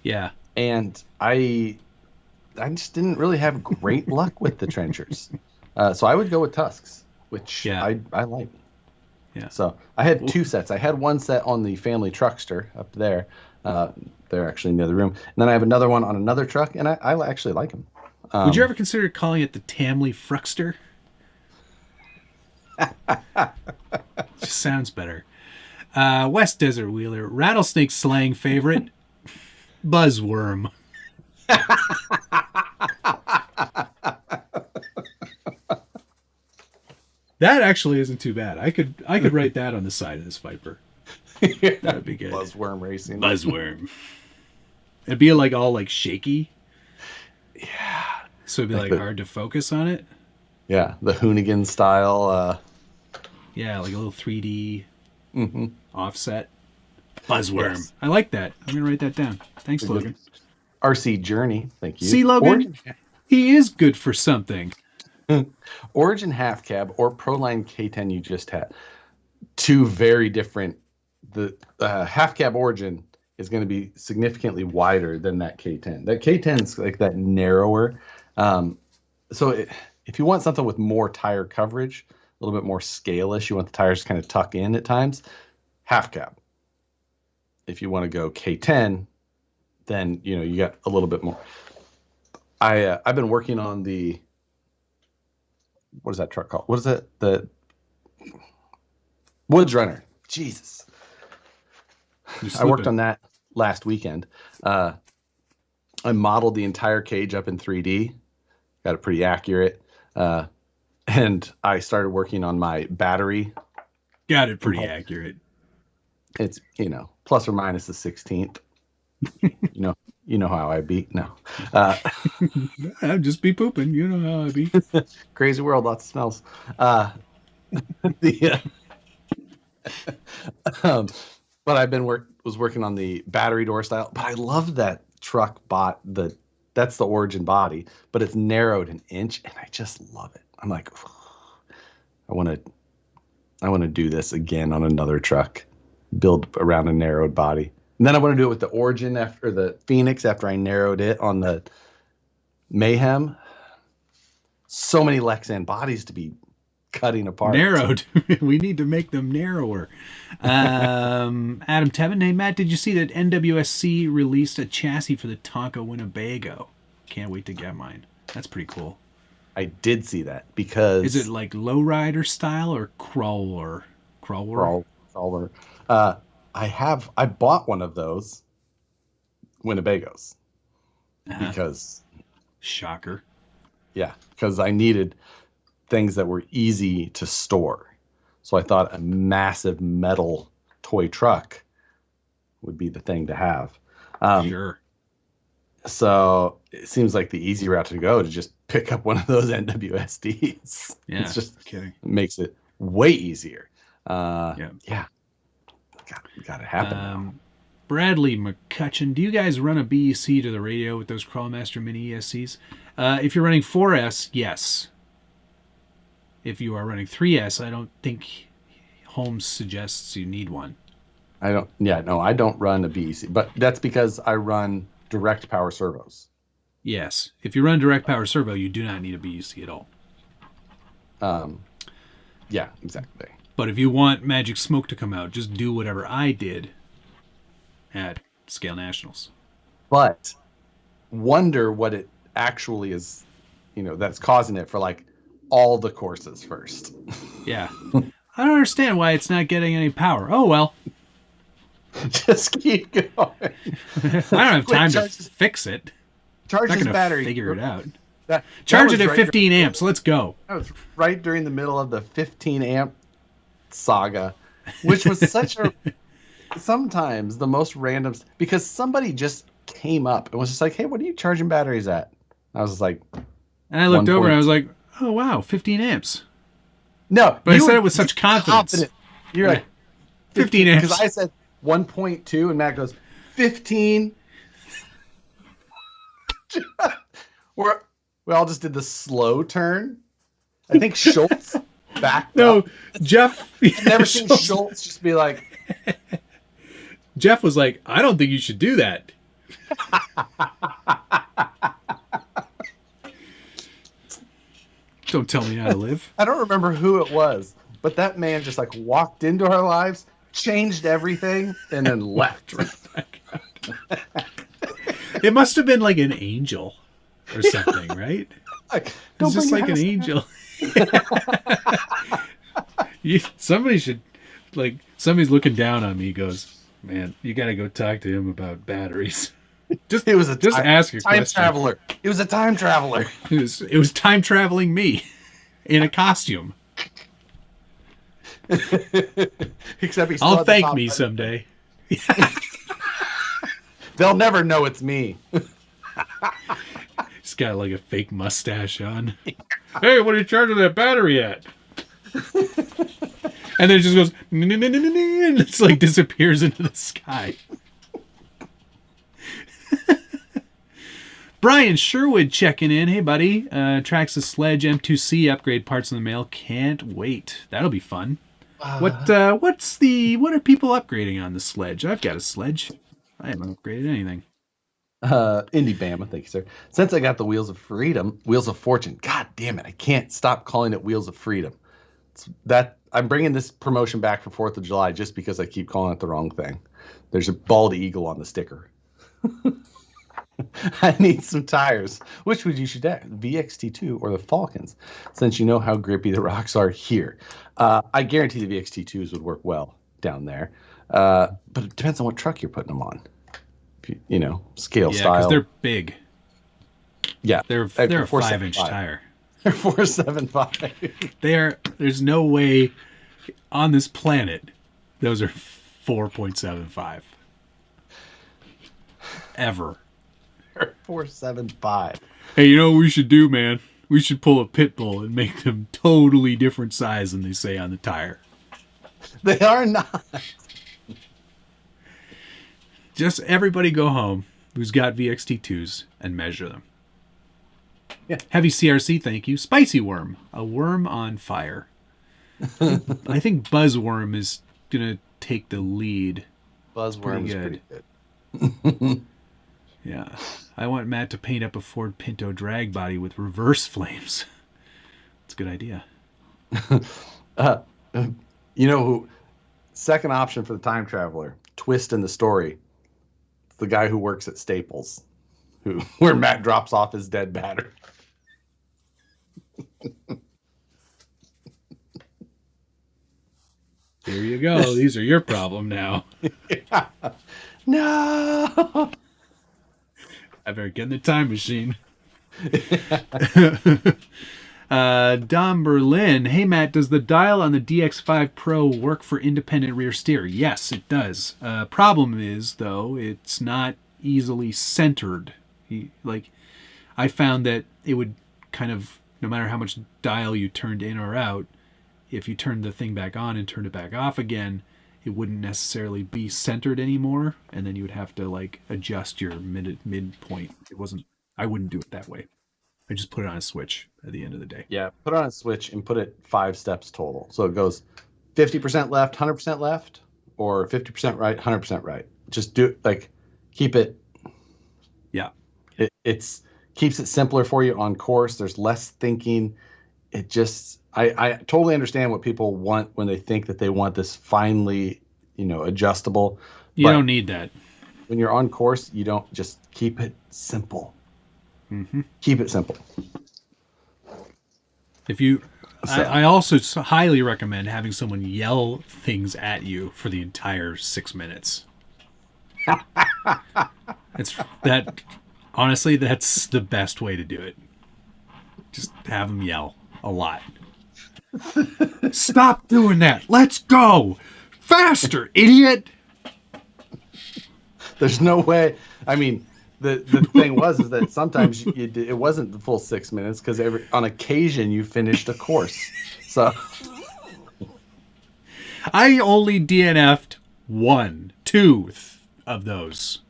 Yeah. And I just didn't really have great luck with the trenchers. So I would go with Tusks, which I like. Yeah. So I had two sets. I had one set on the family truckster up there. They're actually in the other room. And then I have another one on another truck, and I actually like them. Would you ever consider calling it the Tamley Fruckster? Just sounds better. West Desert Wheeler, rattlesnake slang favorite, buzzworm. That actually isn't too bad. I could write that on the side of this Viper. That would be good. Buzzworm racing. Buzzworm. It'd be like all like shaky. Yeah. So it'd be like hard to focus on it. Yeah, the Hoonigan style. Yeah, like a little 3D offset. Buzzworm. Yes. I like that. I'm going to write that down. Thanks, Logan. RC Journey. Thank you. See, Logan? He is good for something. Origin Half Cab or Proline K10 you just had. Two very different. The Half Cab Origin is going to be significantly wider than that K10. That K10 is like that narrower. If you want something with more tire coverage, a little bit more scale-ish, you want the tires to kind of tuck in at times, Half Cab. If you want to go K10, then you got a little bit more. I've been working on the, what is that truck called? What is it? The Woods Runner. Jesus. I worked on that last weekend. I modeled the entire cage up in 3D. Got it pretty accurate. And I started working on my battery. Got it pretty accurate. It's, plus or minus the 16th. You know how I be. No. I'll just be pooping. You know how I be. Crazy world, lots of smells. But I've been was working on the battery door style. But I love that truck that's the Origin body, but it's narrowed an inch, and I just love it. I'm like, I want to do this again on another truck, build around a narrowed body. And then I want to do it with the Origin or the Phoenix after I narrowed it on the Mayhem. So many Lexan bodies to be cutting apart. Narrowed. We need to make them narrower. Adam Tevin, hey Matt, did you see that NWSC released a chassis for the Tonka Winnebago? Can't wait to get mine. That's pretty cool. I did see that because... Is it like lowrider style or crawler? Crawler. I bought one of those Winnebagos because... Shocker. Yeah, because I needed things that were easy to store. So I thought a massive metal toy truck would be the thing to have. Sure. So it seems like the easy route to go to just pick up one of those NWSDs. Yeah, it's just kidding. It makes it way easier. Yeah. Got to happen now. Bradley McCutcheon, do you guys run a BEC to the radio with those Crawlmaster Mini ESCs? If you're running 4S, yes. If you are running 3S, I don't think Holmes suggests you need one. I don't run a BEC, but that's because I run direct power servos. Yes. If you run direct power servo, you do not need a BEC at all. Yeah, exactly. But if you want Magic Smoke to come out, just do whatever I did at Scale Nationals. But wonder what it actually is, that's causing it for like all the courses first. Yeah. I don't understand why it's not getting any power. Oh, well. Just keep going. I don't have time to fix it. Charge his battery. Figure it out. Charge it at 15 amps. Let's go. That was right during the middle of the 15 amp saga, which was sometimes the most random, because somebody just came up and was just like, hey, what are you charging batteries at? I was just like, And I looked over and I was like, oh, wow, 15 amps. No. But I said it with such confidence. You're like, 15 amps. Because I said 1.2 and Matt goes, 15. We all just did the slow turn. I think Schultz backed up. Jeff. I've never seen Schultz just be like. Jeff was like, I don't think you should do that. Don't tell me how to live. I don't remember who it was, but that man just like walked into our lives, changed everything, and then left. It must have been like an angel or something, right? Like, it's just like an angel. Somebody should, like, somebody's looking down on me. He goes, man, you got to go talk to him about batteries. Just ask your time question. traveler. It was a time traveler. It was time traveling me in a costume. Except he's I'll thank me someday. They'll never know it's me. He's got like a fake mustache on. Hey, what are you charging that battery at? And then it just goes, and it's like disappears into the sky. Brian Sherwood checking in. Hey, buddy. Traxxas Sledge M2C upgrade parts in the mail. Can't wait. That'll be fun. What are people upgrading on the Sledge? I've got a Sledge. I haven't upgraded anything. Indie Bama, thank you, sir. Since I got the Wheels of Fortune. God damn it. I can't stop calling it Wheels of Freedom. I'm bringing this promotion back for 4th of July just because I keep calling it the wrong thing. There's a bald eagle on the sticker. I need some tires. Which would you should have? VXT2 or the Falcons, since you know how grippy the rocks are here. I guarantee the VXT2s would work well down there. But it depends on what truck you're putting them on. Scale style. Yeah, because they're big. Yeah. They're a 5-inch tire. They're 475. There's no way on this planet those are 4.75. Ever. They're 475. Hey, you know what we should do, man? We should pull a pit bull and make them totally different size than they say on the tire. They are not. Just everybody go home who's got VXT2s and measure them. Yeah. Heavy CRC, thank you. Spicy worm. A worm on fire. I think Buzzworm is going to take the lead. Buzzworm is pretty good. Yeah. I want Matt to paint up a Ford Pinto drag body with reverse flames. That's a good idea. Second option for the time traveler, twist in the story. It's the guy who works at Staples, where Matt drops off his dead battery. Here you go. These are your problem now. Yeah. No. I better get in the time machine. Dom Berlin. Hey, Matt, does the dial on the DX5 Pro work for independent rear steer? Yes, it does. Problem is, though, it's not easily centered. I found that it would kind of, no matter how much dial you turned in or out, if you turned the thing back on and turned it back off again, it wouldn't necessarily be centered anymore, and then you would have to adjust your midpoint. I wouldn't do it that way. I just put it on a switch at the end of the day. Yeah, put it on a switch and put it 5 steps total. So it goes 50% left, 100% left, or 50% right, 100% right. Just do keep it. Yeah. It's keeps it simpler for you on course. There's less thinking. It just, I totally understand what people want when they think that they want this finely, adjustable. You don't need that. When you're on course, you don't, just keep it simple. Mm-hmm. Keep it simple. I also highly recommend having someone yell things at you for the entire 6 minutes. Honestly, that's the best way to do it. Just have them yell a lot. Stop doing that. Let's go. Faster, idiot. There's no way. I mean, the thing was is that sometimes it wasn't the full 6 minutes because on occasion you finished a course. So I only DNF'd 2 of those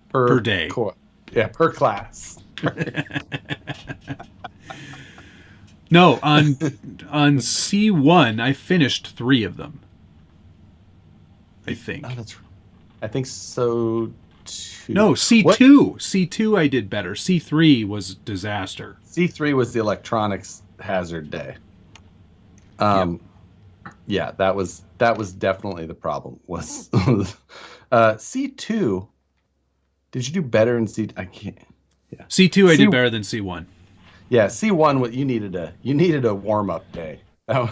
per day. Yeah, per class. No, on C1 I finished 3 of them. I think. Oh, I think so too. No, C2. What? C2 I did better. C3 was disaster. C3 was the electronics hazard day. Yeah, that was definitely the problem. Was C2? Did you do better in C? I can't. Yeah. C2 I did better than C1. Yeah, C1. What you needed a warm up day.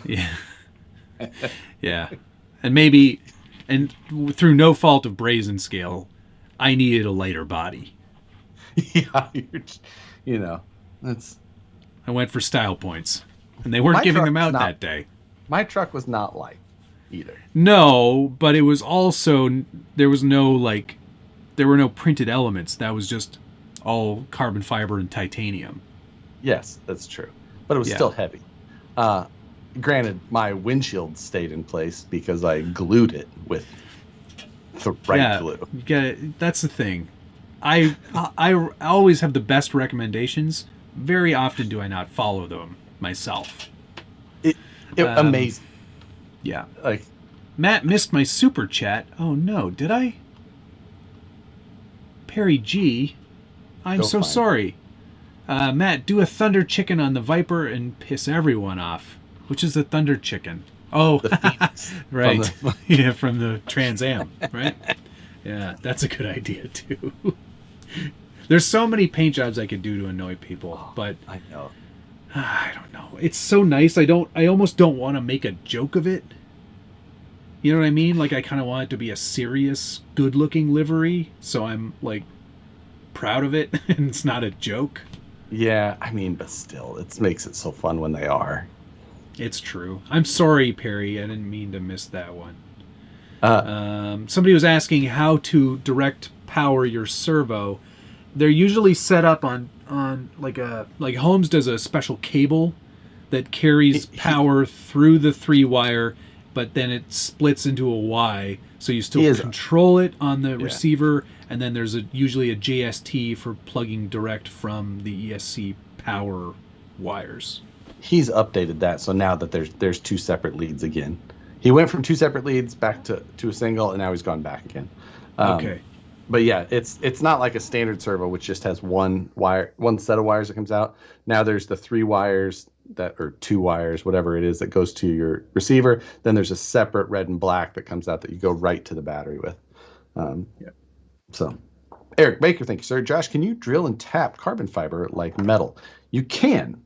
Yeah. Yeah, and through no fault of Brazen Scale, I needed a lighter body. Yeah, that's. I went for style points, and they weren't giving them out that day. My truck was not light either. No, but it was also there were no printed elements. That was just all carbon fiber and titanium. Yes, that's true, but it was still heavy. Granted, my windshield stayed in place because I glued it with the right glue. That's the thing. I always have the best recommendations. Very often do I not follow them myself. Amazing. Yeah. Like Matt missed my super chat. Oh no, did I? Perry G. I'm so sorry. Matt, do a thunder chicken on the Viper and piss everyone off. Which is the thunder chicken? Oh, right. From the Trans Am, right? Yeah, that's a good idea too. There's so many paint jobs I could do to annoy people, but I know. I don't know. It's so nice. I almost don't want to make a joke of it. You know what I mean? Like I kind of want it to be a serious, good-looking livery, so I'm like proud of it, and it's not a joke. Yeah, I mean, but still, it makes it so fun when they are. It's true. I'm sorry, Perry. I didn't mean to miss that one. Somebody was asking how to direct power your servo. They're usually set up on like Holmes does a special cable that carries power through the 3-wire, but then it splits into a Y, so you still control it on the receiver, and then there's usually a JST for plugging direct from the ESC power wires. He's updated that, so now that there's 2 separate leads again. He went from 2 separate leads back to a single, and now he's gone back again. Okay. But yeah, it's not like a standard servo, which just has one set of wires that comes out. Now there's the 3 wires or 2 wires, whatever it is, that goes to your receiver. Then there's a separate red and black that comes out that you go right to the battery with. So, Eric Baker, thank you, sir. Josh, can you drill and tap carbon fiber like metal? You can.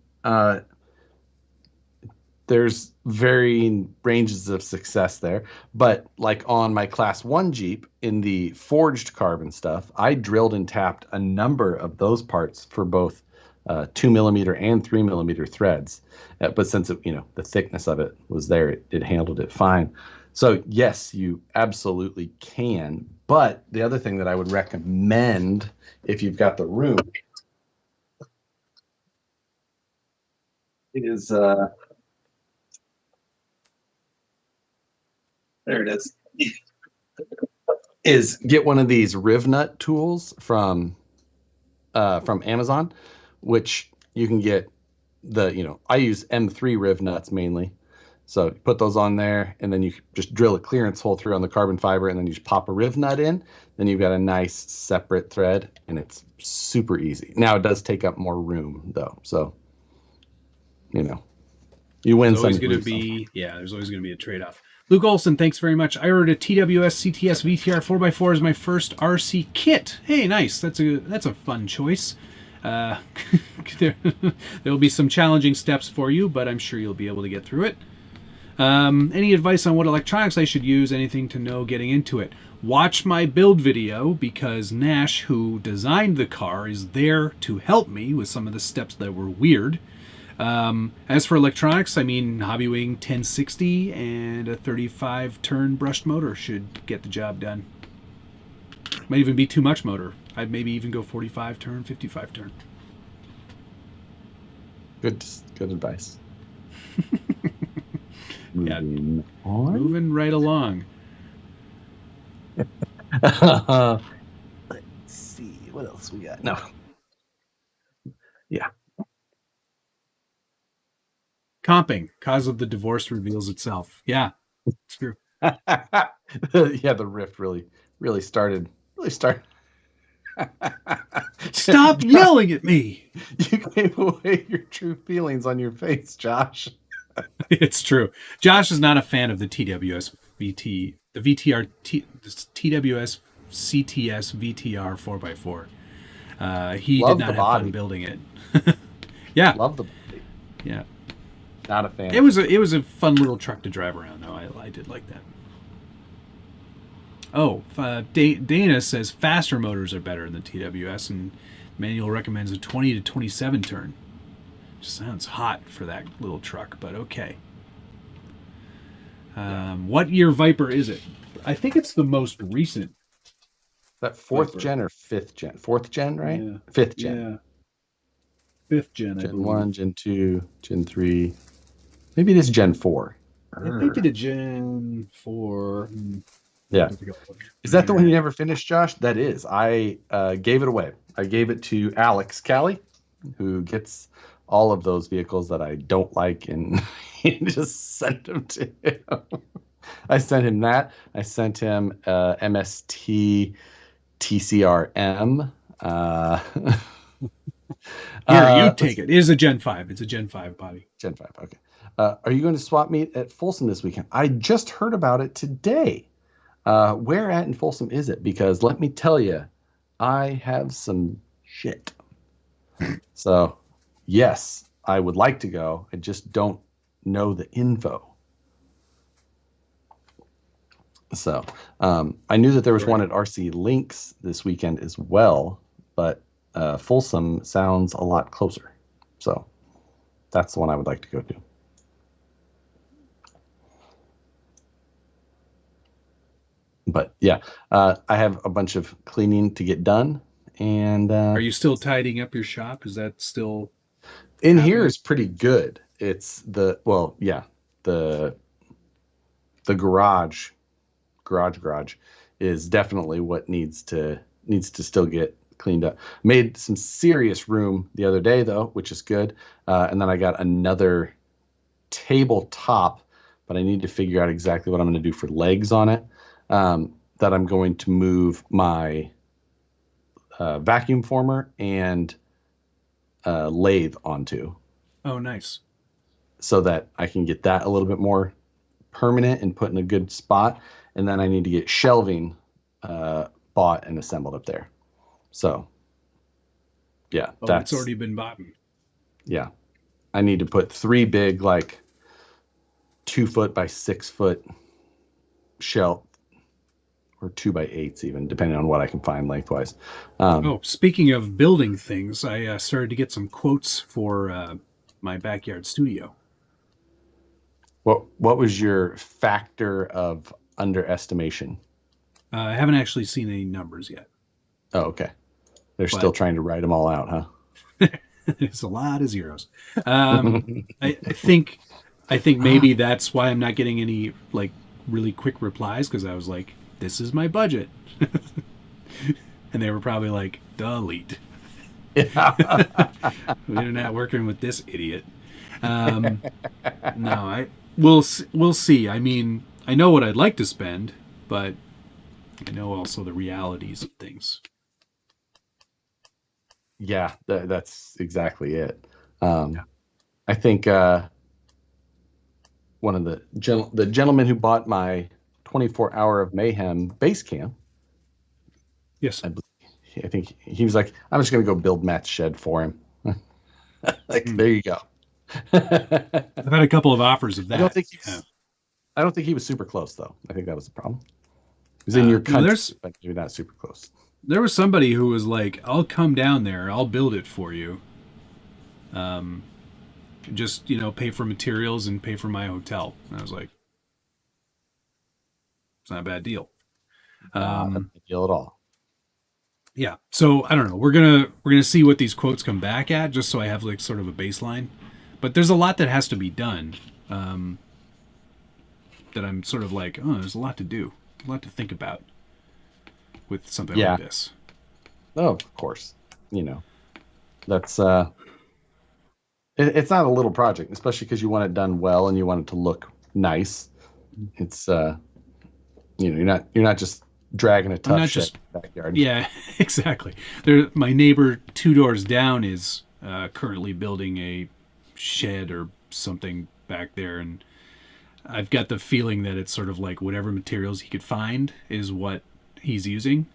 There's varying ranges of success there, but like on my Class 1 Jeep in the forged carbon stuff, I drilled and tapped a number of those parts for both 2mm and 3mm threads. But since the thickness of it was there, it handled it fine. So yes, you absolutely can. But the other thing that I would recommend, if you've got the room, is there it is get one of these riv nut tools from Amazon, which you can get I use M3 riv nuts mainly. So you put those on there, and then you just drill a clearance hole through on the carbon fiber, and then you just pop a riv nut in. Then you've got a nice separate thread, and it's super easy. Now it does take up more room though, so you win. There's always going to be a trade-off. Luke Olson, thanks very much. I ordered a TWS CTS VTR 4x4 as my first RC kit. Hey, nice. That's a fun choice. There'll be some challenging steps for you, but I'm sure you'll be able to get through it. Any advice on what electronics I should use? Anything to know getting into it? Watch my build video, because Nash, who designed the car, is there to help me with some of the steps that were weird. As for electronics, I mean, Hobbywing 1060 and a 35 turn brushed motor should get the job done. Might even be too much motor. I'd maybe even go 45 turn, 55 turn. Good advice. Yeah. Moving on. Moving right along. Let's see what else we got. No. Yeah. Comping. Cause of the divorce reveals itself. Yeah, it's true. Yeah, the rift really started. Stop yelling at me. You gave away your true feelings on your face, Josh. It's true. Josh is not a fan of the TWS VT, the VTR, TWS CTS VTR 4x4. He Love did not the have body. fun building it. Yeah. Love the body. Yeah. Not a fan. It was a fun little truck to drive around, though. I did like that. Oh, Dana says faster motors are better than TWS, and manual recommends a 20 to 27 turn. Sounds hot for that little truck, but okay. What year Viper is it? I think it's the most recent. That fourth Viper. gen or fifth gen? Fourth gen, right? Yeah. Fifth gen. Yeah. Fifth gen, I Gen believe. 1, Gen 2, Gen 3. Maybe it is Gen 4. It might be the Gen 4. Yeah. Is that the one you never finished, Josh? That is. I gave it away. I gave it to Alex Callie, who gets all of those vehicles that I don't like, and he just sent them to him. I sent him that. I sent him MST TCRM. Here, you take it. It is a Gen 5. It's a Gen 5 body. Gen 5, okay. Are you going to swap meet at Folsom this weekend? I just heard about it today. Where at in Folsom is it? Because let me tell you, I have some shit. So, yes, I would like to go. I just don't know the info. So, I knew that there was one at RC Links this weekend as well, but Folsom sounds a lot closer. So, that's the one I would like to go to. But yeah, I have a bunch of cleaning to get done. And are you still tidying up your shop? Is that still in happening? Here is pretty good. It's the garage is definitely what needs to still get cleaned up. Made some serious room the other day though, which is good. And then I got another tabletop, but I need to figure out exactly what I'm going to do for legs on it. That I'm going to move my vacuum former and lathe onto. Oh, nice. So that I can get that a little bit more permanent and put in a good spot. And then I need to get shelving bought and assembled up there. So, yeah. It's already been bought. Yeah. I need to put 3 big, like 2 foot by 6 foot shelf, or 2x8s even, depending on what I can find lengthwise. Speaking of building things, I started to get some quotes for my backyard studio. What was your factor of underestimation? I haven't actually seen any numbers yet. Oh, okay. They're still trying to write them all out, huh? There's a lot of zeros. I think maybe that's why I'm not getting any like really quick replies, because I was like, this is my budget. And they were probably like, delete. Yeah. We're not working with this idiot. No, we'll see. I mean, I know what I'd like to spend, but I know also the realities of things. Yeah, that's exactly it. I think one of the gentleman who bought my 24-hour of mayhem base cam. Yes, I think he was like, I'm just going to go build Matt's shed for him. There you go. I've had a couple of offers of that. I don't think he was super close though. I think that was the problem. He was in your country, but you're not super close. There was somebody who was like, I'll come down there, I'll build it for you. Just, pay for materials and pay for my hotel. And I was like, it's not a bad deal. Not a bad deal at all. Yeah. So I don't know. We're gonna see what these quotes come back at, just so I have like sort of a baseline. But there's a lot that has to be done. Um, that I'm sort of like, oh, there's a lot to do, a lot to think about with something Yeah. like this. Oh, of course. You know, that's it's not a little project, especially because you want it done well and you want it to look nice. It's you're not just dragging a I'm tough not shed just, in the backyard. yeah, exactly. There, my neighbor 2 doors down is currently building a shed or something back there, and I've got the feeling that it's sort of like whatever materials he could find is what he's using.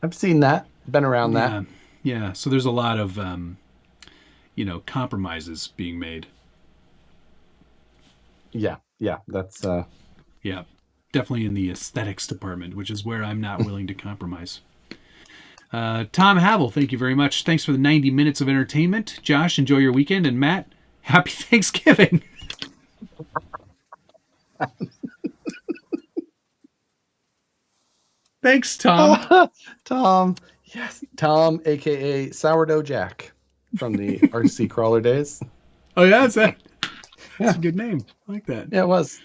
I've seen that, been around that. Yeah, yeah. So there's a lot of compromises being made. Yeah, yeah, that's Yeah, definitely in the aesthetics department, which is where I'm not willing to compromise. Tom Havel, thank you very much. Thanks for the 90 minutes of entertainment. Josh, enjoy your weekend. And Matt, happy Thanksgiving. Thanks, Tom. Tom. Yes, Tom, aka Sourdough Jack from the RC crawler days. Oh, yeah, that's Yeah, a good name. I like that. yeah, it was.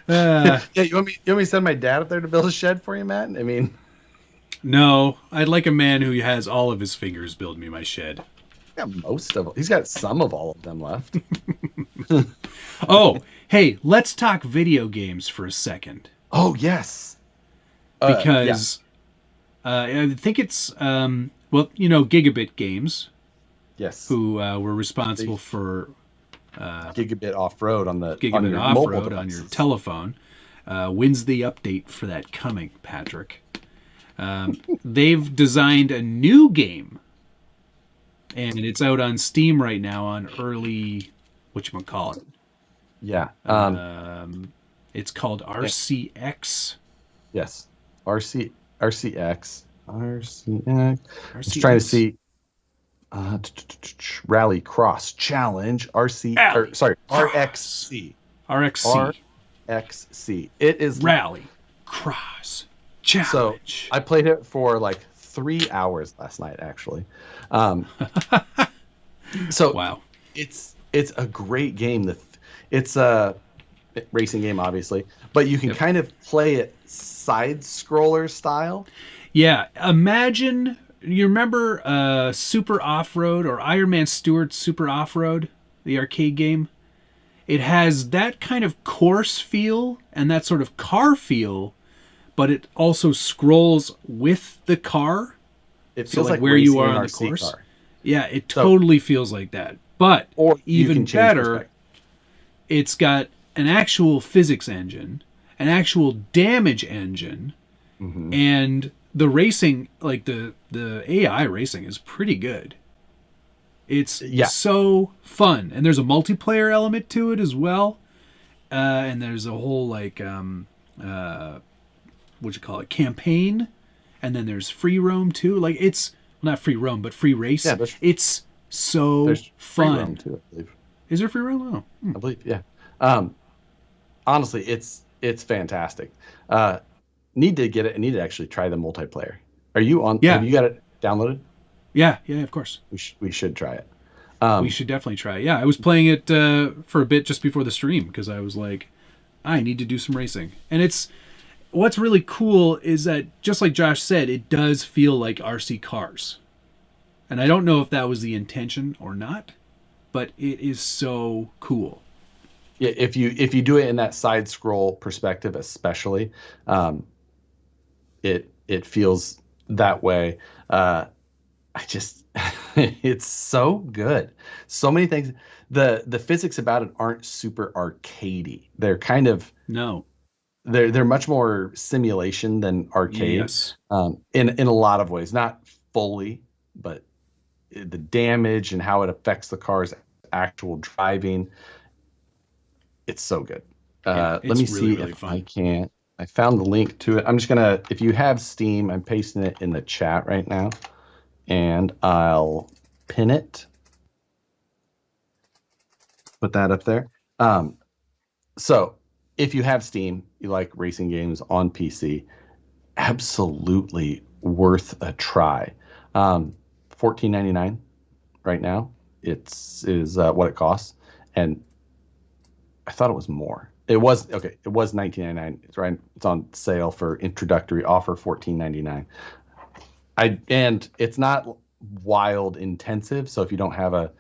Yeah, you want me to send my dad up there to build a shed for you, Matt? I mean, No, I'd like a man who has all of his fingers build me my shed. got most of them. He's got some of all of them left. Oh, hey, let's talk video games for a second. Oh yes. Yeah. Because I think it's, Gigabit Games, Yes. who were responsible The for Gigabit off road on the on Gigabit your Off mobile Road on your devices. telephone. When's the update for that coming, Patrick? They've designed a new game, and it's out on Steam right now on early, whatchamacallit. Yeah. It's called RCX. Yes. RCX. RCX. I was trying to RCX. see Rally Cross Challenge RC or Rally sorry Cross. RXC. RXC. RXC. It is Rally Cross so Challenge. I played it for like 3 hours last night actually. So Wow. it's a great game. It's a racing game obviously, but you can Yep. kind of play it side scroller style. Yeah, imagine, you remember Super Off-Road or Iron Man Stewart's Super Off-Road, the arcade game? It has that kind of course feel and that sort of car feel, but it also scrolls with the car. It So feels like like where you racing are an on the RC course. car. Yeah, it So totally feels like that. But or you even can change better, perspective. it's got an actual physics engine, an actual damage engine, Hmm. and the racing, like the AI racing is pretty good. It's Yeah. so fun, and there's a multiplayer element to it as well. And there's a whole like what you call it, campaign, and then there's free roam too. Like it's not free roam, but free race. Yeah, It's so there's free fun. roam too, I believe. Is there free roam? Oh, I believe, yeah. Honestly, it's fantastic. Need to get it. I need to actually try the multiplayer. Are you on? yeah, Have you got it downloaded? yeah, of course. We should try it. We should definitely try it. Yeah, I was playing it for a bit just before the stream because I was like, I need to do some racing. And it's what's really cool is that just like Josh said, it does feel like RC cars. And I don't know if that was the intention or not, but it is so cool. Yeah, if you do it in that side scroll perspective, especially, it feels that way. I just it's so good. So many things. The physics about it aren't super arcadey. They're kind of No. they're much more simulation than arcade. Yes. In a lot of ways, not fully, but the damage and how it affects the car's actual driving. It's so good. Yeah, Let me it's really, see really if fun. I can. I found the link to it. I'm just gonna, if you have Steam, I'm pasting it in the chat right now, and I'll pin it. Put that up there. So if you have Steam, you like racing games on PC, absolutely worth a try. 14.99 right now. Is what it costs, and I thought it was more. It was okay. It was 19.99. It's right. It's on sale for introductory offer 14.99. And it's not wild intensive. So if you don't have a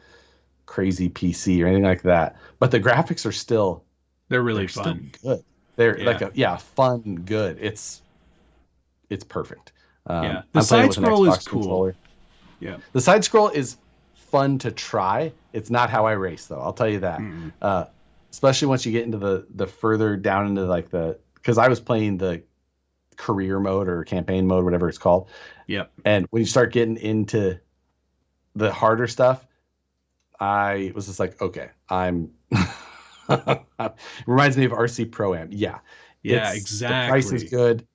crazy PC or anything like that, but the graphics are still they're really fun. Still good. They're fun good. It's perfect. The side scroll is cool. Controller. Yeah, the side scroll is fun to try. It's not how I race though. I'll tell you that. Especially once you get into the further down into like because I was playing the career mode or campaign mode, whatever it's called. Yep. And when you start getting into the harder stuff, I was just like, okay, I'm. It reminds me of RC Pro-Am. Yeah. Yeah, exactly. The price is good.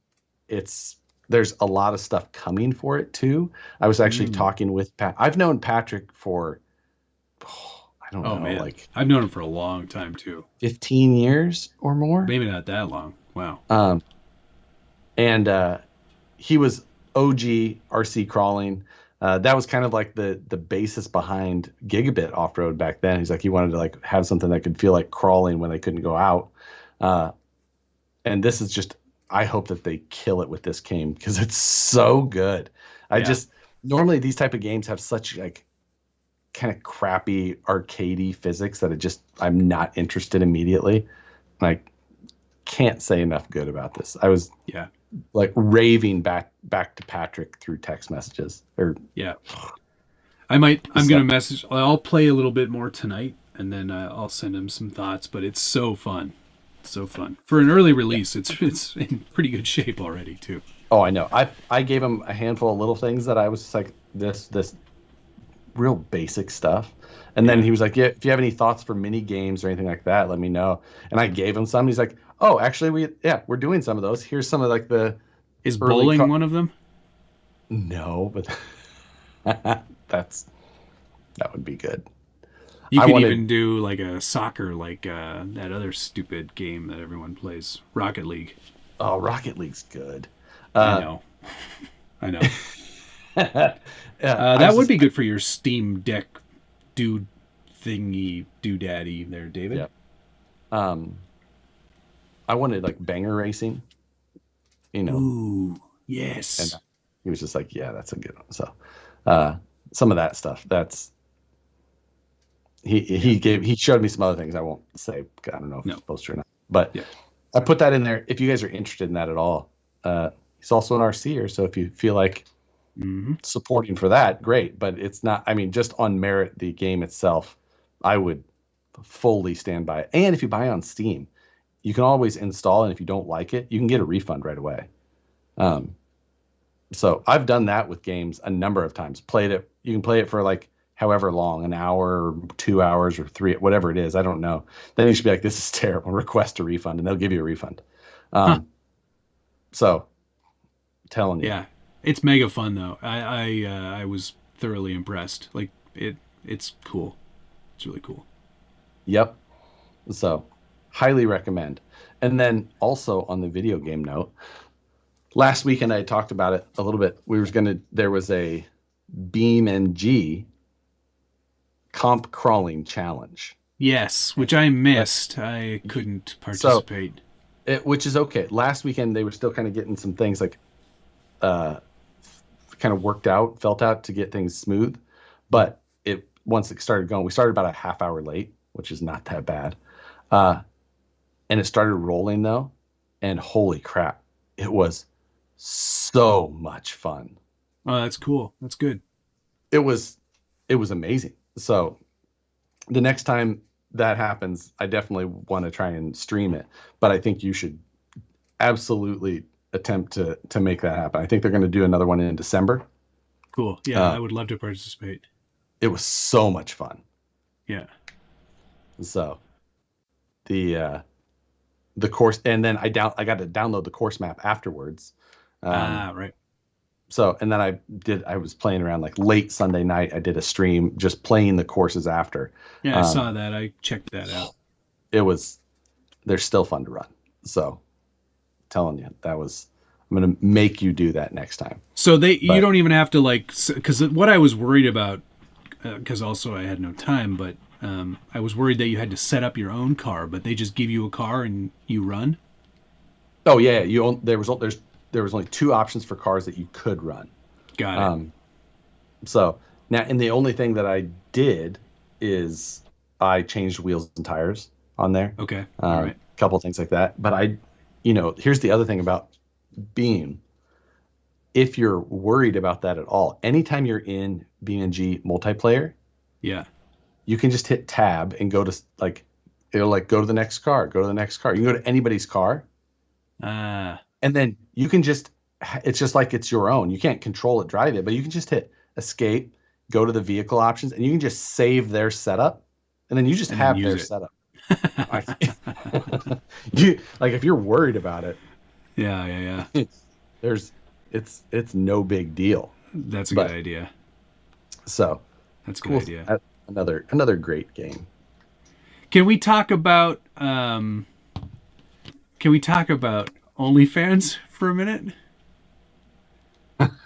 There's a lot of stuff coming for it too. I was actually talking with Pat. I've known Patrick for, I don't know, man. like I've known him for a long time too. 15 years or more. Maybe not that long. Wow. And he was OG RC crawling. That was kind of like the basis behind Gigabit off-road back then. He's like, he wanted to like have something that could feel like crawling when they couldn't go out. And this is just, I hope that they kill it with this game because it's so good. Normally these type of games have such like kind of crappy arcadey physics that I'm not interested immediately. I can't say enough good about this. I was like raving back to Patrick through text messages. I'm gonna message. I'll play a little bit more tonight, and then I'll send him some thoughts. But it's so fun, so fun for an early release. It's in pretty good shape already too. Oh, I know. I gave him a handful of little things that I was just like this real basic stuff. And then he was like, yeah, if you have any thoughts for mini games or anything like that, let me know. And I gave him some. He's like, oh, actually, we're doing some of those. Here's some of like the. Is bowling one of them? No, but that would be good. You could even do like a soccer, like that other stupid game that everyone plays, Rocket League. Oh, Rocket League's good. I know. That would be good for your Steam Deck doodaddy there, David. Yeah. I wanted like banger racing. Ooh, yes. And he was just like, yeah, that's a good one. So some of that stuff. He showed me some other things. I won't say. I don't know if it's supposed to or not. But I put that in there. If you guys are interested in that at all, he's also an RCer. So if you feel like supporting for that, great. But it's not. I mean, just on merit, the game itself, I would fully stand by it. And if you buy on Steam, you can always install, and if you don't like it, you can get a refund right away. So I've done that with games a number of times. Played it. You can play it for like however long, an hour or 2 hours or 3, whatever it is. I don't know. Then you should be like, this is terrible. Request a refund, and they'll give you a refund. So, I'm telling you. Yeah, it's mega fun though. I was thoroughly impressed. Like it's cool. It's really cool. Yep. So, highly recommend. And then also on the video game note, last weekend I talked about it a little bit. There was a BeamNG comp crawling challenge. Yes, which I missed. I couldn't participate. Which is okay. Last weekend they were still kind of getting some things like kind of felt out to get things smooth. But once it started going, we started about a half hour late, which is not that bad. And it started rolling though, and holy crap, it was so much fun. Oh, that's cool. That's good. It was amazing. So the next time that happens, I definitely want to try and stream it. But I think you should absolutely attempt to make that happen. I think they're going to do another one in December. Cool. Yeah, I would love to participate. It was so much fun. Yeah. So the course, and then I got to download the course map afterwards. Right. So, and then I was playing around like late Sunday night. I did a stream just playing the courses after. Yeah, I saw that. I checked that out. They're still fun to run. So telling you, I'm going to make you do that next time. So you don't even have to because what I was worried about, because also I had no time, but I was worried that you had to set up your own car, but they just give you a car and you run. Oh yeah, there was only 2 options for cars that you could run. Got it. So now, and the only thing that I did is I changed wheels and tires on there. Okay. All right. A couple of things like that. But here's the other thing about Beam. If you're worried about that at all, anytime you're in BNG multiplayer, yeah, you can just hit tab and go to it'll go to the next car, go to the next car. You can go to anybody's car. And then you can it's just like it's your own. You can't control it, drive it, but you can just hit escape, go to the vehicle options, and you can just save their setup. And then you just have their setup. If you're worried about it. Yeah. It's no big deal. That's a good idea. So that's a good idea. Another great game. Can we talk about OnlyFans for a minute? Because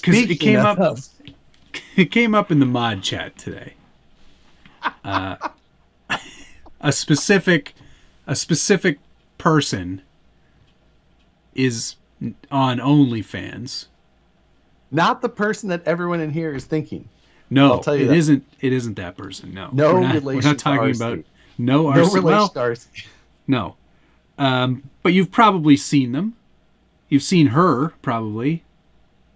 it came up. It came up in the mod chat today. A specific person is on OnlyFans. Not the person that everyone in here is thinking. No, I'll tell you it isn't that person. No. We're not talking about no RC. No relation to RC. No. But you've probably seen them. You've seen her, probably.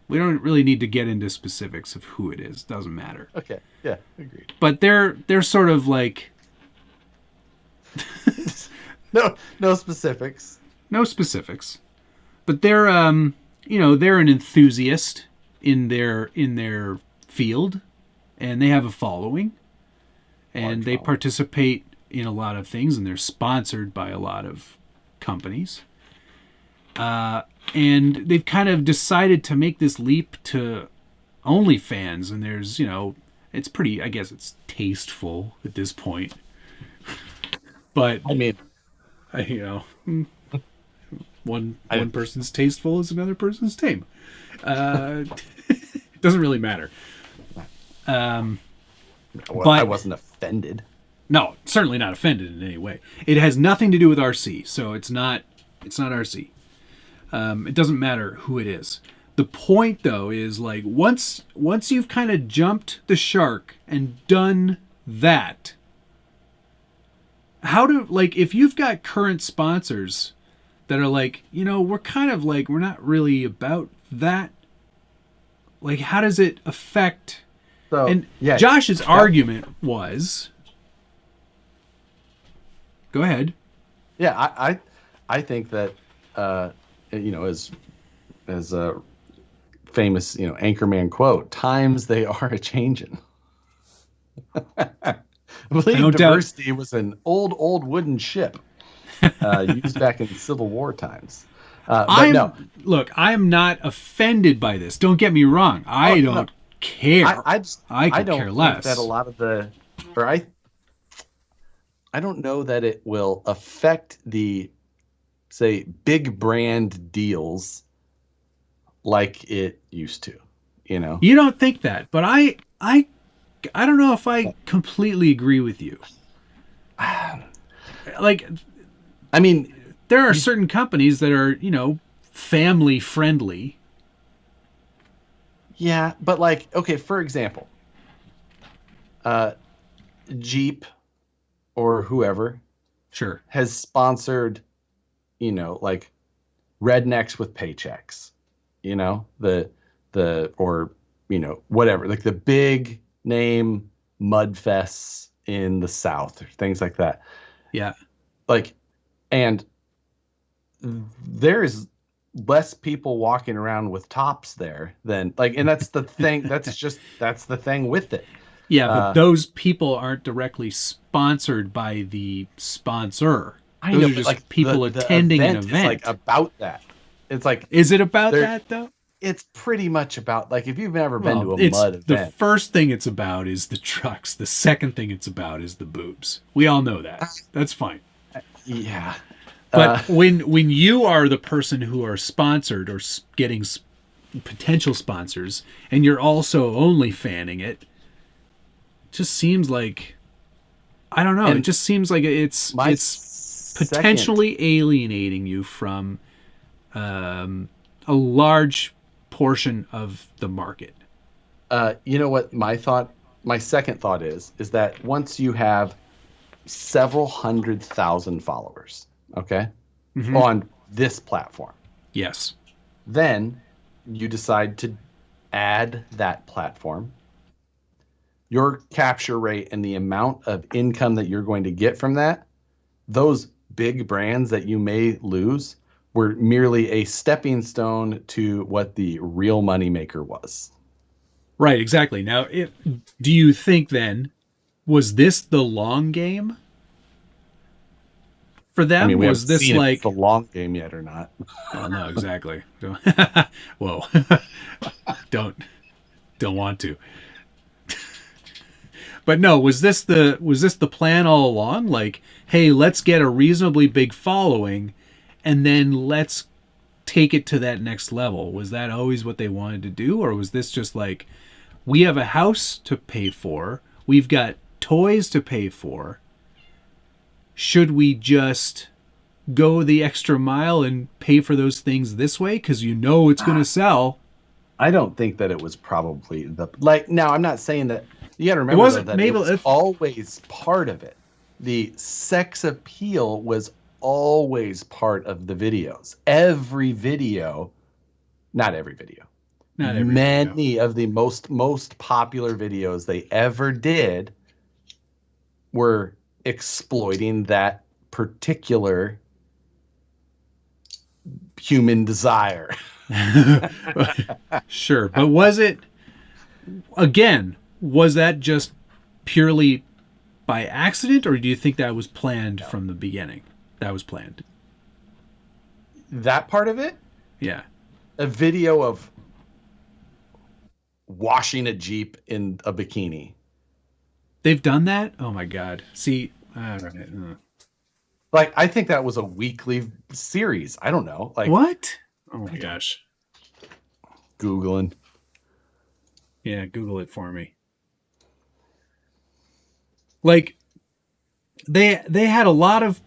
We don't really need to get into specifics of who it is. Doesn't matter. Okay. Yeah, agreed. But they're sort of like no specifics. No specifics. But they're they're an enthusiast in their field, and they have a following, and they participate in a lot of things, and they're sponsored by a lot of companies. And they've kind of decided to make this leap to OnlyFans, and there's, it's pretty, I guess it's tasteful at this point. But I mean, one person's tasteful is another person's tame. It doesn't really matter. But I wasn't offended. No, certainly not offended in any way. It has nothing to do with RC, so it's not RC. It doesn't matter who it is. The point, though, is once you've kind of jumped the shark and done that, if you've got current sponsors that are we're kind of we're not really about that. How does it affect? So, and yeah, Josh's argument was. Go ahead. Yeah, I think that as a famous Anchorman quote, times they are a changing. I believe diversity was an old wooden ship used back in Civil War times. Look, I'm not offended by this. Don't get me wrong. I don't care. I don't care less. That a lot of I don't know that it will affect the, say, big brand deals like it used to. You don't think that, but I don't know if I completely agree with you. I mean, there are certain companies that are, family friendly. Yeah, but okay, for example, Jeep or whoever sure has sponsored, rednecks with paychecks, whatever, the big name mud fests in the South or things like that. Yeah. And there is less people walking around with tops there than and that's the thing. that's the thing with it. Yeah, but those people aren't directly sponsored by the sponsor. Those are just people attending an event. It's about that. It's is it about that though? It's pretty much about if you've never been to a mud event. The first thing it's about is the trucks. The second thing it's about is the boobs. We all know that. That's fine. Yeah. But when you are the person who are sponsored or getting potential sponsors, and you're also only fanning it, just seems like, I don't know. And it just seems like it's potentially alienating you from a large portion of the market. You know what my second thought is that once you have several 100,000 followers, okay, on this platform, Yes. then you decide to add that platform, your capture rate and the amount of income that you're going to get from that, those big brands that you may lose were merely a stepping stone to what the real moneymaker was. Right, exactly. Now, do you think then, was this the long game for them? I mean, we haven't Was this seen if it's like, the long game yet or not. well, no, exactly. Whoa. don't want to. But no, was this the plan all along? Like, hey, let's get a reasonably big following and then let's take it to that next level. Was that always what they wanted to do, or was this just like, we have a house to pay for, we've got toys to pay for, should we just go the extra mile and pay for those things this way because it's going to sell? I don't think that it was probably now I'm not saying that. You got to remember that it was always part of it. The sex appeal was always part of the videos. Every video, not every video, many of the most popular videos they ever did were exploiting that particular human desire. Sure, but was that just purely by accident, or do you think that was planned from the beginning? That was planned. That part of it? Yeah. A video of washing a Jeep in a bikini. They've done that? Oh my God. See, I don't know. Like, I think that was a weekly series. I don't know. Like, what? Oh my gosh. Googling. Yeah, Google it for me. Like, they had a lot of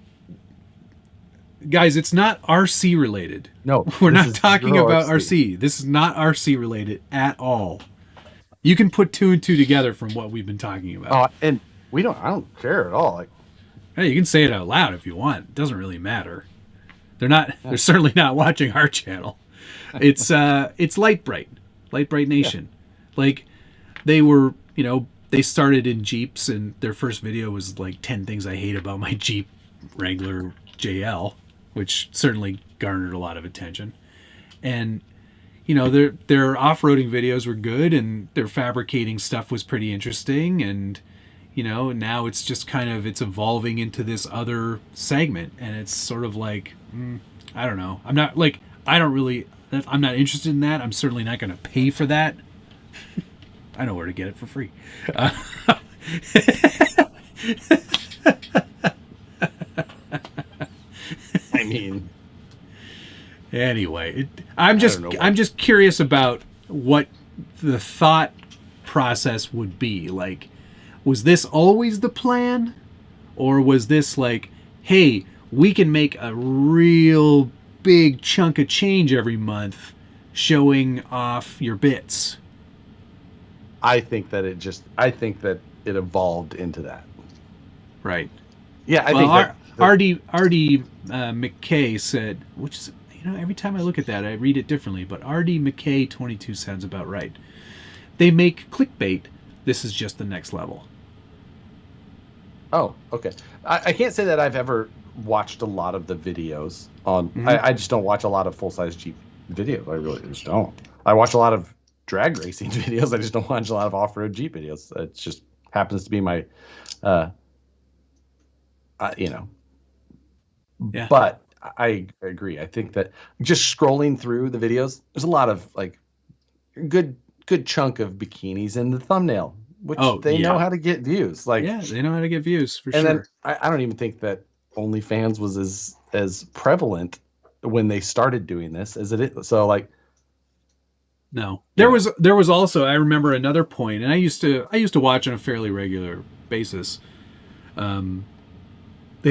guys. It's not RC related. No, we're not talking about RC. This is not RC related at all. You can put two and two together from what we've been talking about. And I don't care at all. Like, hey, you can say it out loud if you want. It doesn't really matter. They're certainly not watching our channel. It's Light Bright Nation. Yeah. Like, they were, they started in Jeeps, and their first video was like 10 things I hate about my Jeep Wrangler JL, which certainly garnered a lot of attention. And their off-roading videos were good, and their fabricating stuff was pretty interesting, and now it's just it's evolving into this other segment, and it's sort of like, I don't know. I'm not interested in that. I'm certainly not going to pay for that. I know where to get it for free. I mean, anyway, I'm just curious about what the thought process would be. Like, was this always the plan, or was this like, hey, we can make a real big chunk of change every month showing off your bits? I think that it evolved into that. Right. Yeah, I think that R.D. McKay said, which is, every time I look at that, I read it differently, but R.D. McKay 22 sounds about right. They make clickbait. This is just the next level. Oh, okay. I can't say that I've ever watched a lot of the videos on. I just don't watch a lot of full-size Jeep videos. I really just don't. I watch a lot of drag racing videos. I just don't watch a lot of off-road Jeep videos. It just happens to be my, Yeah. But I agree. I think that just scrolling through the videos, there's a lot of like good chunk of bikinis in the thumbnail, which they know how to get views. Like, yeah, they know how to get views for sure. And then I don't even think that OnlyFans was as prevalent when they started doing this as it is. So like, no, there was also, I remember another point, and I used to watch on a fairly regular basis. They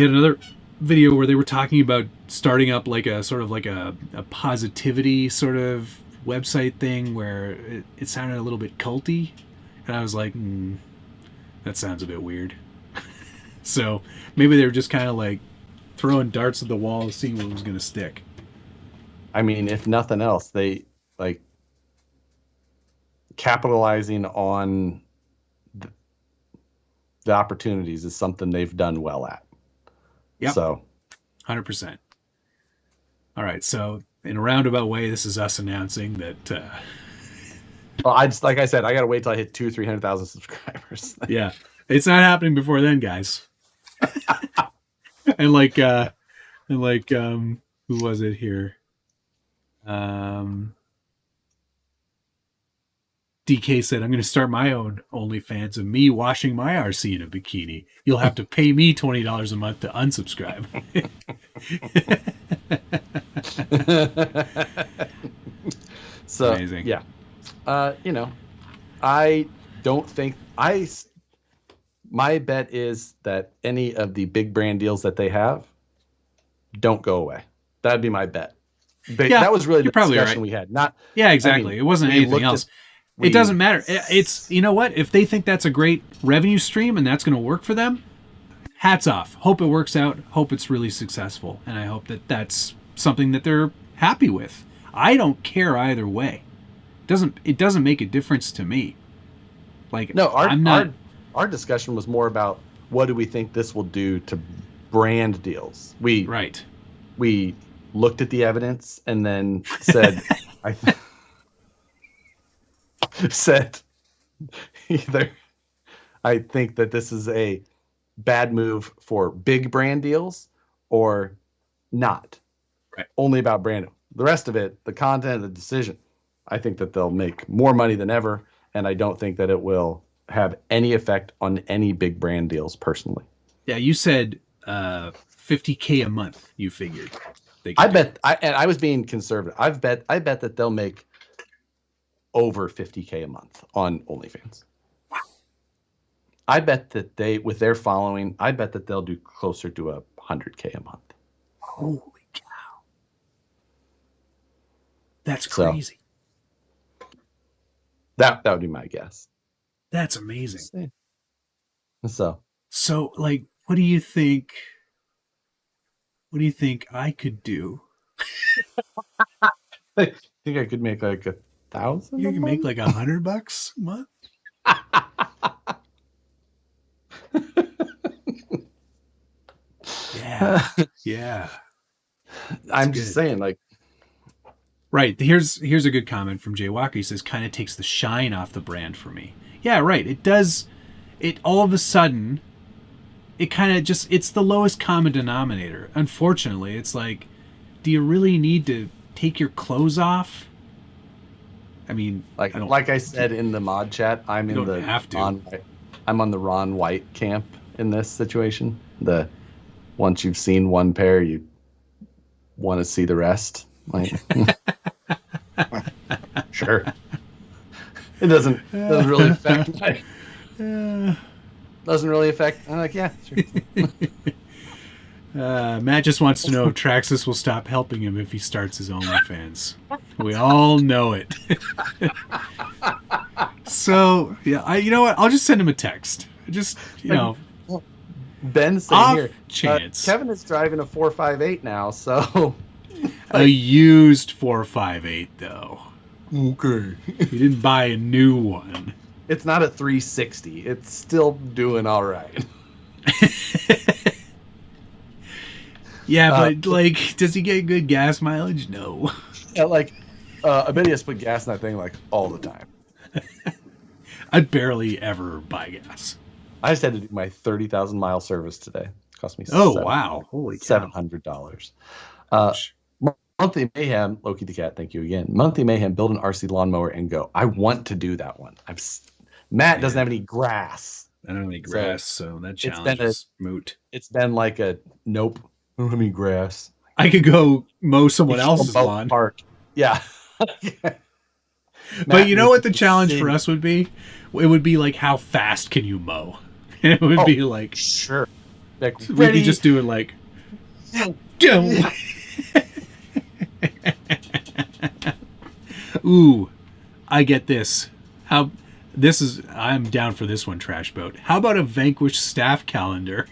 had another video where they were talking about starting up like a sort of like a positivity sort of website thing where it sounded a little bit culty, and I was like, that sounds a bit weird. So maybe they were just kind of like throwing darts at the wall, seeing what was going to stick. I mean, if nothing else, they like capitalizing on the opportunities is something they've done well at. Yep. So 100%. All right. So in a roundabout way, this is us announcing that. Well, like I said, I got to wait till I hit 300,000 subscribers. Yeah. It's not happening before then, guys. and who was it here? DK said, I'm going to start my own OnlyFans of me washing my RC in a bikini. You'll have to pay me $20 a month to unsubscribe. So, amazing. Yeah. I don't think my bet is that any of the big brand deals that they have don't go away. That'd be my bet. That was really the discussion we had. Yeah, exactly. I mean, it wasn't anything else. It doesn't matter. It's, you know what? If they think that's a great revenue stream and that's going to work for them, hats off. Hope it works out. Hope it's really successful. And I hope that that's something that they're happy with. I don't care either way. It doesn't make a difference to me. Like, no, our discussion was more about what do we think this will do to brand deals. We looked at the evidence and then said, said either I think that this is a bad move for big brand deals or not. Right. Only about brand. The rest of it, the content, the decision, I think that they'll make more money than ever, and I don't think that it will have any effect on any big brand deals personally. Yeah, you said $50K a month, you figured. I was being conservative. I bet that they'll make over $50K a month on OnlyFans. Wow. I bet that with their following, I bet that they'll do closer to $100K a month. Holy cow. That's crazy. That would be my guess. That's amazing. So like, what do you think I could do? I think I could make like 1,000. You can make like $100 a month. Yeah. I'm just saying, like. Right. Here's a good comment from Jay Walker. He says, kind of takes the shine off the brand for me. Yeah, right. It does. It all of a sudden, it kind of just, it's the lowest common denominator. Unfortunately, it's like, do you really need to take your clothes off? I mean, like I said in the mod chat, I'm on the Ron White camp in this situation. Once you've seen one pair, you want to see the rest. Like, sure. It doesn't really affect doesn't really affect. I'm like, yeah, sure. Matt just wants to know if Traxxas will stop helping him if he starts his OnlyFans. We all know it. So, yeah, you know what? I'll just send him a text. Just, Ben's saying here, chance. Kevin is driving a 458 now, so. A used 458, though. Okay. He didn't buy a new one. It's not a 360. It's still doing all right. Yeah, but does he get good gas mileage? No. Yeah, I bet he has to put gas in that thing all the time. I'd barely ever buy gas. I just had to do my 30,000 mile service today. It cost me wow. Holy cow. $700. Monthly Mayhem, Loki the Cat, thank you again. Monthly Mayhem, build an RC lawnmower and go. I want to do that one. Matt doesn't have any grass. I don't have any grass, so that it's challenge been is moot. It's been like a nope. I don't have any grass. I could go mow someone else's Boat lawn. Park. Yeah. But you know what the Matt challenge Sing. for us would be? It would be like, how fast can you mow? It would be like, sure. Like, we'd ready. be just doing like, Yeah. go. Ooh, I get this. I'm down for this one, Trash Boat. How about a Vanquish staff calendar?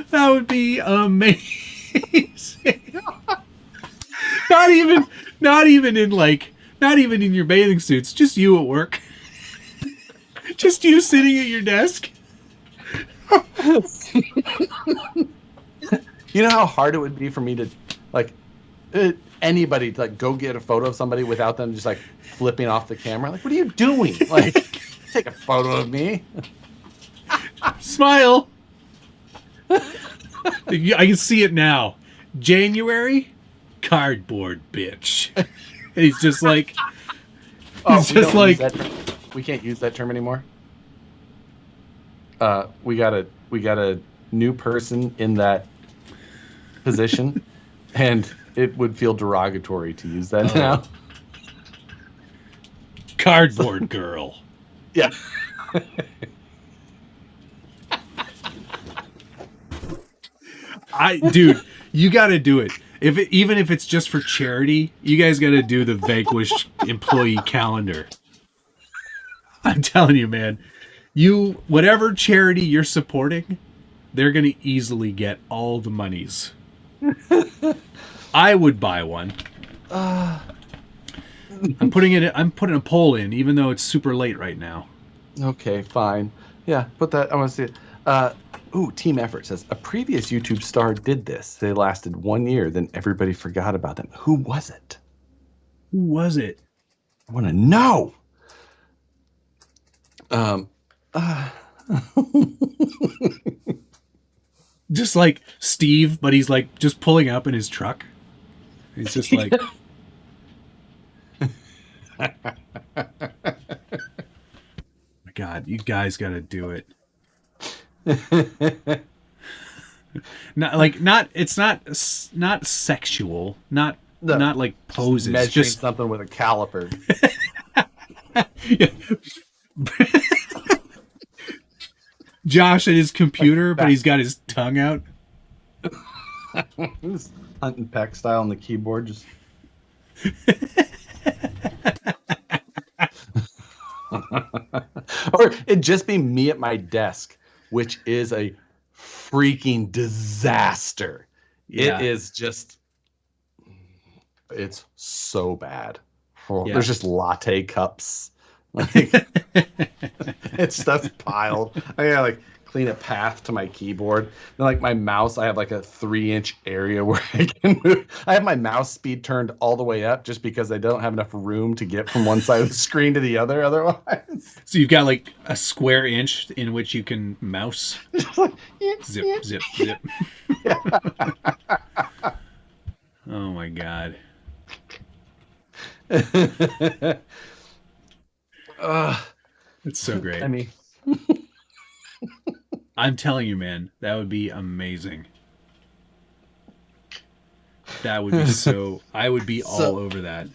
That would be amazing. not even in your bathing suits, just you at work. Just you sitting at your desk. You know how hard it would be for me to, like, anybody to like go get a photo of somebody without them just like flipping off the camera? Like, what are you doing? Like, take a photo of me. Smile. I can see it now. January, cardboard bitch. And he's just like, we can't use that term anymore. We got a new person in that position, and it would feel derogatory to use that now. Cardboard girl. Yeah. Dude, you got to do it. Even if it's just for charity, you guys got to do the Vanquish employee calendar. I'm telling you, man. Whatever charity you're supporting, they're going to easily get all the monies. I would buy one. I'm putting a poll in, even though it's super late right now. Okay, fine. Yeah, put that. I want to see it. Team effort says a previous YouTube star did this. They lasted 1 year, then everybody forgot about them. Who was it? Who was it? I want to know. Just like Steve, but he's like just pulling up in his truck. He's just like, my God, you guys got to do it. It's not sexual, not like poses, measuring just something with a caliper. Josh at his computer, but he's got his tongue out. Just Hunt and Peck style on the keyboard, just. Or it'd just be me at my desk, which is a freaking disaster. Yeah. It is just, it's so bad. Yeah. There's just latte cups. Like, it's stuff piled. I gotta like clean a path to my keyboard. And like my mouse, I have like a 3-inch area where I can move. I have my mouse speed turned all the way up just because I don't have enough room to get from one side of the screen to the other otherwise. So you've got like a square inch in which you can mouse. Like, Zip, zip, zip. Oh my God. It's so great. I mean, I'm telling you, man, that would be amazing. That would be so. I would be all over that.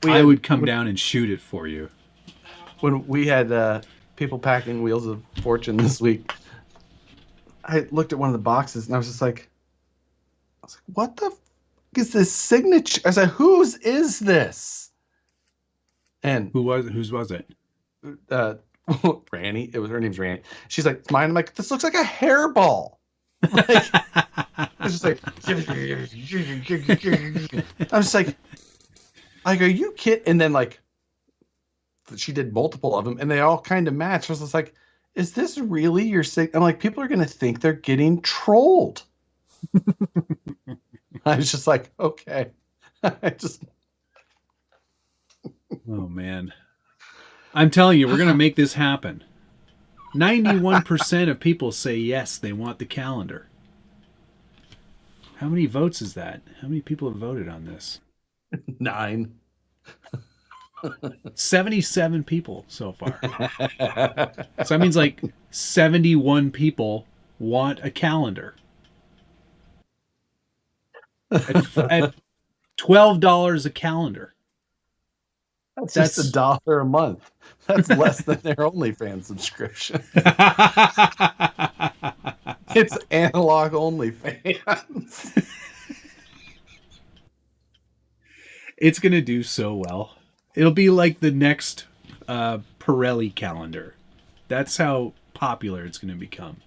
I would come down and shoot it for you. When we had people packing Wheels of Fortune this week, I looked at one of the boxes and I was just like, what the f is this signature? I was like, whose is this? And whose was it? Ranny. Her name's Ranny. She's like, mine. I'm like, this looks like a hairball. Like, it's just like, I'm just like, are you kidding? And then like, she did multiple of them, and they all kind of match. I was just like, is this really your sig? I'm like, people are gonna think they're getting trolled. I was just like, okay. I just. Oh man. I'm telling you, we're going to make this happen. 91% of people say yes, they want the calendar. How many votes is that? How many people have voted on this? 9. 77 people so far. So that means like 71 people want a calendar. At $12 a calendar. That's just $1 a month. That's less than their OnlyFans subscription. It's analog OnlyFans. It's going to do so well. It'll be like the next Pirelli calendar. That's how popular it's going to become.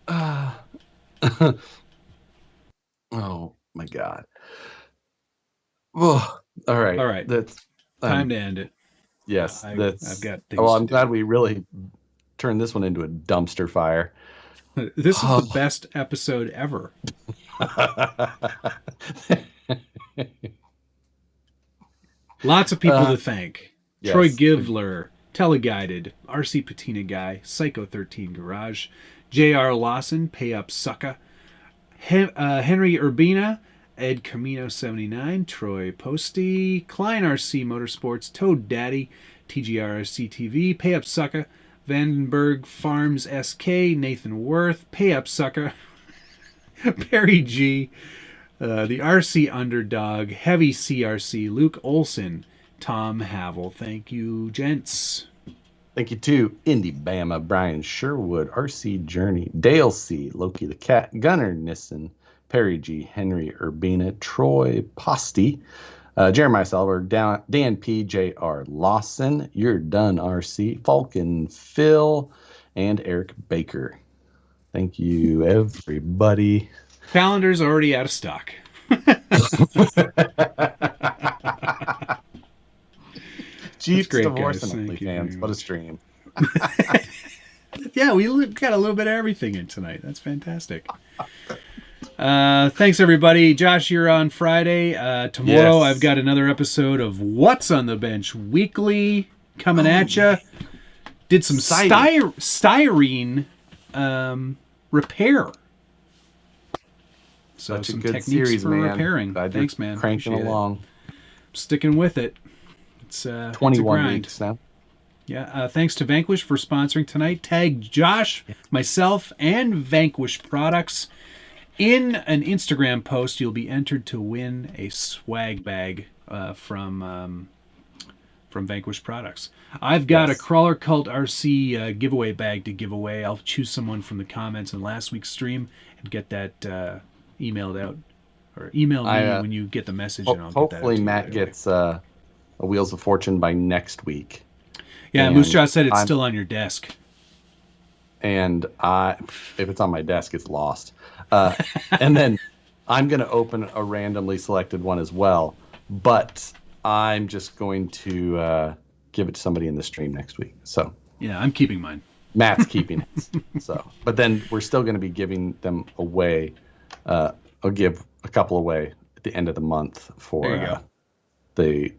Oh, my God. Oh, all right. All right. That's time to end it. Yes. I've got things well, I'm to glad do. we really turned this one into a dumpster fire. This is the best episode ever. Lots of people to thank. Yes. Troy Givler, Teleguided, RC Patina Guy, Psycho 13 Garage, J.R. Lawson, Pay Up Sucka, Henry Urbina, Ed Camino 79, Troy Posty, Klein RC Motorsports, Toad Daddy, TGRC TV, Pay Up Sucka, Vandenberg Farms SK, Nathan Worth, Pay Up Sucka, Perry G, the RC Underdog, Heavy CRC, Luke Olson, Tom Havel. Thank you, gents. Thank you to Indy Bama, Brian Sherwood, RC Journey, Dale C, Loki the Cat, Gunnar Nissen, Perry G, Henry Urbina, Troy Posty, Jeremiah Salver, Dan P, J.R. Lawson, You're Done RC, Falcon Phil, and Eric Baker. Thank you, everybody. Calendar's already out of stock. Chiefs divorce and OnlyFans. What a stream. Yeah, we got a little bit of everything in tonight. That's fantastic. Thanks, everybody. Josh, you're on Friday. Tomorrow, yes. I've got another episode of What's on the Bench Weekly coming at you. Did some styrene repair. So such some a good techniques series, for man. repairing. Thanks, man. Cranking Appreciate along. It. Sticking with it. It's 21 weeks now. Yeah. Thanks to Vanquish for sponsoring tonight. Tag Josh, myself, and Vanquish products. In an Instagram post, you'll be entered to win a swag bag from Vanquish products. I've got a Crawler Cult RC giveaway bag to give away. I'll choose someone from the comments in last week's stream and get that emailed out. Or email me when you get the message, and I'll get that out to you. Hopefully Matt gets a Wheels of Fortune by next week. Yeah, Moose Jaw said it's still on your desk. And if it's on my desk, it's lost. And then I'm going to open a randomly selected one as well. But I'm just going to give it to somebody in the stream next week. So yeah, I'm keeping mine. Matt's keeping it. So, but then we're still going to be giving them away. I'll give a couple away at the end of the month for the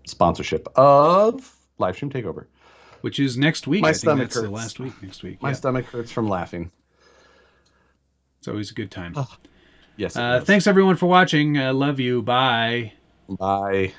sponsorship of Livestream Takeover, which is next week. My I think stomach that's hurts. The last week next week. My stomach hurts from laughing. It's always a good time. Yes. Thanks everyone for watching. Love you. Bye. Bye.